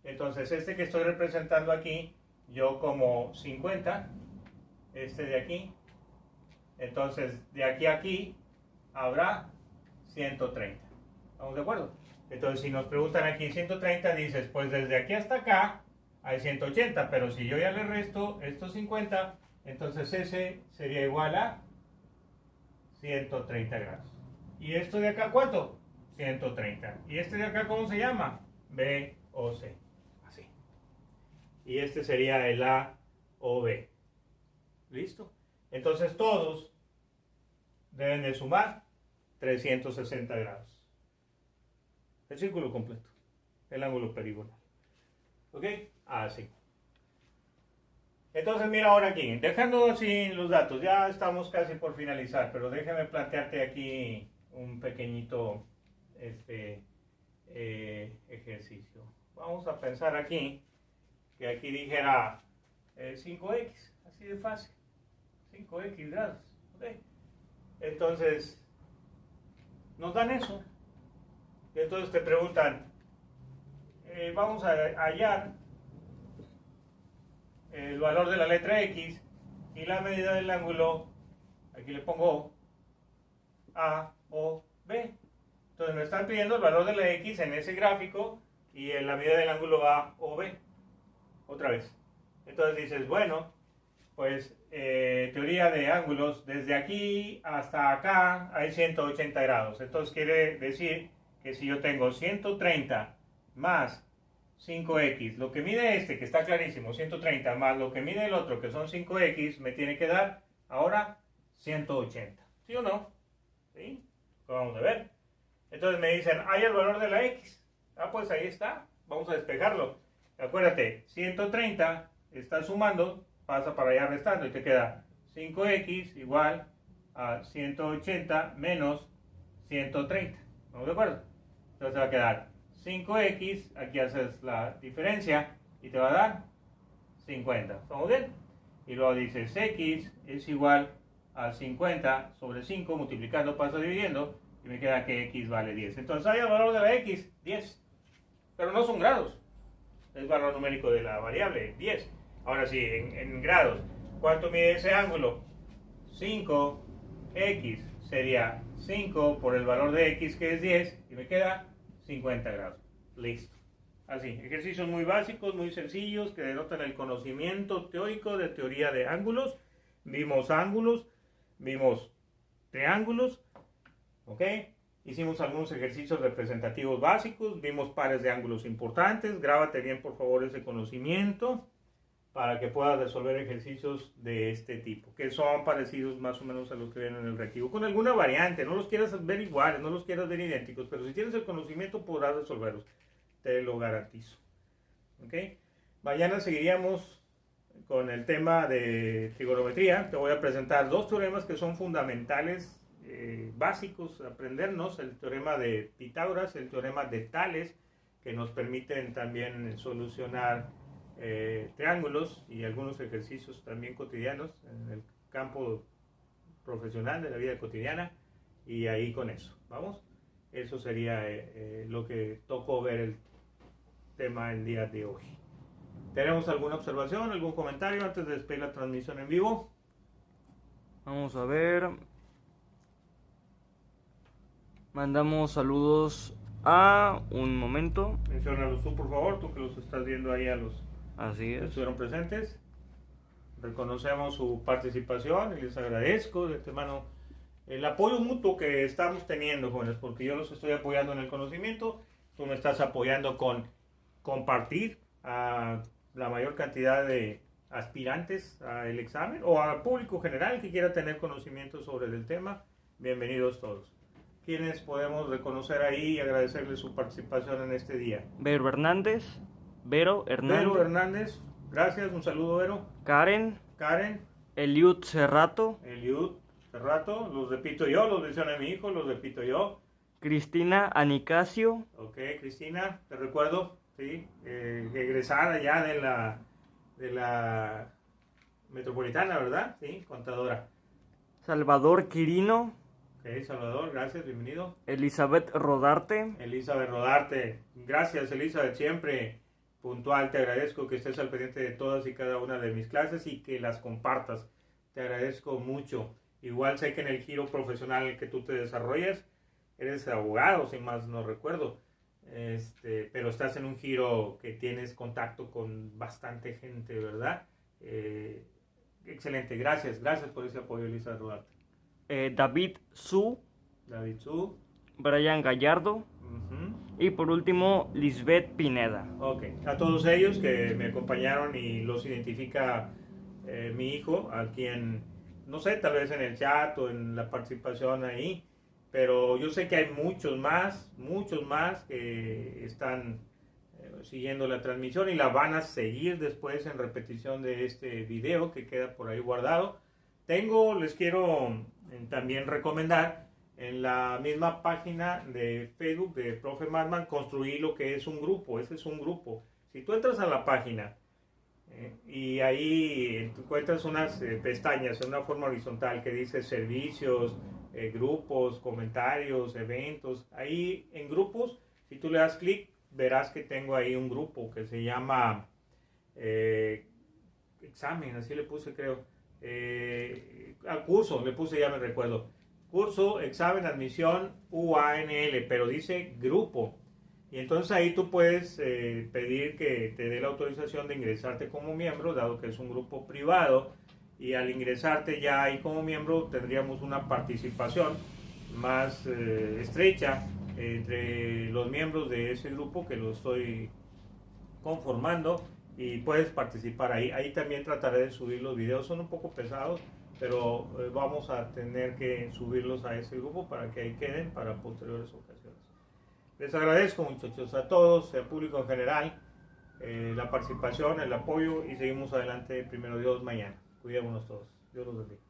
Entonces, este que estoy representando aquí, yo como 50, este de aquí, entonces de aquí a aquí habrá 130. ¿Estamos de acuerdo? Entonces, si nos preguntan aquí 130, dices, pues desde aquí hasta acá hay 180, pero si yo ya le resto estos 50, entonces ese sería igual a 130 grados. ¿Y esto de acá cuánto? 130. ¿Y este de acá cómo se llama? B o C. Así. Y este sería el A o B. ¿Listo? Entonces todos deben de sumar 360 grados. El círculo completo. El ángulo perigonal. ¿Ok? Así. Entonces mira ahora aquí, dejando así los datos, ya estamos casi por finalizar, pero déjame plantearte aquí un pequeñito ejercicio. Vamos a pensar aquí, que aquí dijera 5x, así de fácil, 5x grados. ¿Okay? Entonces, nos dan eso. Y entonces te preguntan, vamos a hallar el valor de la letra X y la medida del ángulo, aquí le pongo A o B. Entonces me están pidiendo el valor de la X en ese gráfico y en la medida del ángulo AOB. Otra vez. Entonces dices, bueno, pues teoría de ángulos, desde aquí hasta acá hay 180 grados. Entonces quiere decir que si yo tengo 130 más 5x, lo que mide este, que está clarísimo, 130, más lo que mide el otro, que son 5x, me tiene que dar ahora 180. ¿Sí o no? ¿Sí? Lo vamos a ver. Entonces me dicen, ¿hay el valor de la x? Ah, pues ahí está. Vamos a despejarlo. Acuérdate, 130 está sumando, pasa para allá restando y te queda 5x igual a 180 menos 130. ¿Estamos de acuerdo? Entonces te va a quedar 5x, aquí haces la diferencia y te va a dar 50. ¿Estamos bien? Y luego dices x es igual a 50 sobre 5, multiplicando paso dividiendo, y me queda que x vale 10. Entonces hay el valor de la x, 10. Pero no son grados. Es valor numérico de la variable, 10. Ahora sí, en grados. ¿Cuánto mide ese ángulo? 5x sería 5 por el valor de x, que es 10, y me queda 50 grados. Listo. Así, ejercicios muy básicos, muy sencillos, que denotan el conocimiento teórico de teoría de ángulos. Vimos ángulos, vimos triángulos, ¿ok? Hicimos algunos ejercicios representativos básicos, vimos pares de ángulos importantes. Grábate bien, por favor, ese conocimiento para que puedas resolver ejercicios de este tipo, que son parecidos más o menos a los que vienen en el reactivo, con alguna variante. No los quieras ver iguales, no los quieras ver idénticos, pero si tienes el conocimiento podrás resolverlos, te lo garantizo. ¿Ok? Mañana seguiríamos con el tema de trigonometría. Te voy a presentar dos teoremas que son fundamentales, básicos, aprendernos: el teorema de Pitágoras, el teorema de Tales, que nos permiten también solucionar triángulos y algunos ejercicios también cotidianos en el campo profesional de la vida cotidiana. Y ahí con eso, ¿vamos? Eso sería lo que tocó ver el tema el día de hoy. ¿Tenemos alguna observación, algún comentario antes de despedir la transmisión en vivo? Vamos a ver. Mandamos saludos a un momento. Menciónalos tú, por favor, tú que los estás viendo ahí a los Así que es. estuvieron presentes. Reconocemos su participación y les agradezco de antemano el apoyo mutuo que estamos teniendo, jóvenes, porque yo los estoy apoyando en el conocimiento, tú me estás apoyando con compartir a la mayor cantidad de aspirantes al examen o al público general que quiera tener conocimiento sobre el tema. Bienvenidos todos. ¿Quiénes podemos reconocer ahí y agradecerles su participación en este día? Vero Hernández. Vero Hernández, gracias, un saludo, Vero. Karen. Eliud Cerrato. Los repito yo, los menciona mi hijo, los repito yo. Cristina Anicasio. Ok, Cristina, te recuerdo, sí, egresada ya de la metropolitana, ¿verdad? Sí, contadora. Salvador Quirino. Ok, Salvador, gracias, bienvenido. Elizabeth Rodarte. Gracias, Elizabeth, siempre puntual. Te agradezco que estés al pendiente de todas y cada una de mis clases y que las compartas. Te agradezco mucho. Igual sé que en el giro profesional en el que tú te desarrollas, eres abogado, si más no recuerdo, pero estás en un giro que tienes contacto con bastante gente, ¿verdad? Excelente, gracias por ese apoyo, Elizabeth Rodarte. David Su. Brian Gallardo. Y por último, Lisbeth Pineda. Ok, a todos ellos que me acompañaron y los identifica mi hijo, a quien, no sé, tal vez en el chat o en la participación ahí, pero yo sé que hay muchos más que están siguiendo la transmisión y la van a seguir después en repetición de este video que queda por ahí guardado. Les quiero también recomendar en la misma página de Facebook de Profe Madman, construir lo que es un grupo. Ese es un grupo. Si tú entras a la página y ahí encuentras unas pestañas en una forma horizontal que dice servicios, grupos, comentarios, eventos. Ahí en grupos, si tú le das clic, verás que tengo ahí un grupo que se llama examen, así le puse, creo. Curso, le puse, ya me recuerdo. Curso, examen, admisión, UANL, pero dice grupo. Y entonces ahí tú puedes pedir que te dé la autorización de ingresarte como miembro, dado que es un grupo privado, y al ingresarte ya ahí como miembro tendríamos una participación más estrecha entre los miembros de ese grupo que lo estoy conformando, y puedes participar ahí. Ahí también trataré de subir los videos, son un poco pesados, pero vamos a tener que subirlos a ese grupo para que ahí queden para posteriores ocasiones. Les agradezco, muchachos, a todos, al público en general, la participación, el apoyo, y seguimos adelante, primero Dios, mañana. Cuidémonos todos. Dios los bendiga.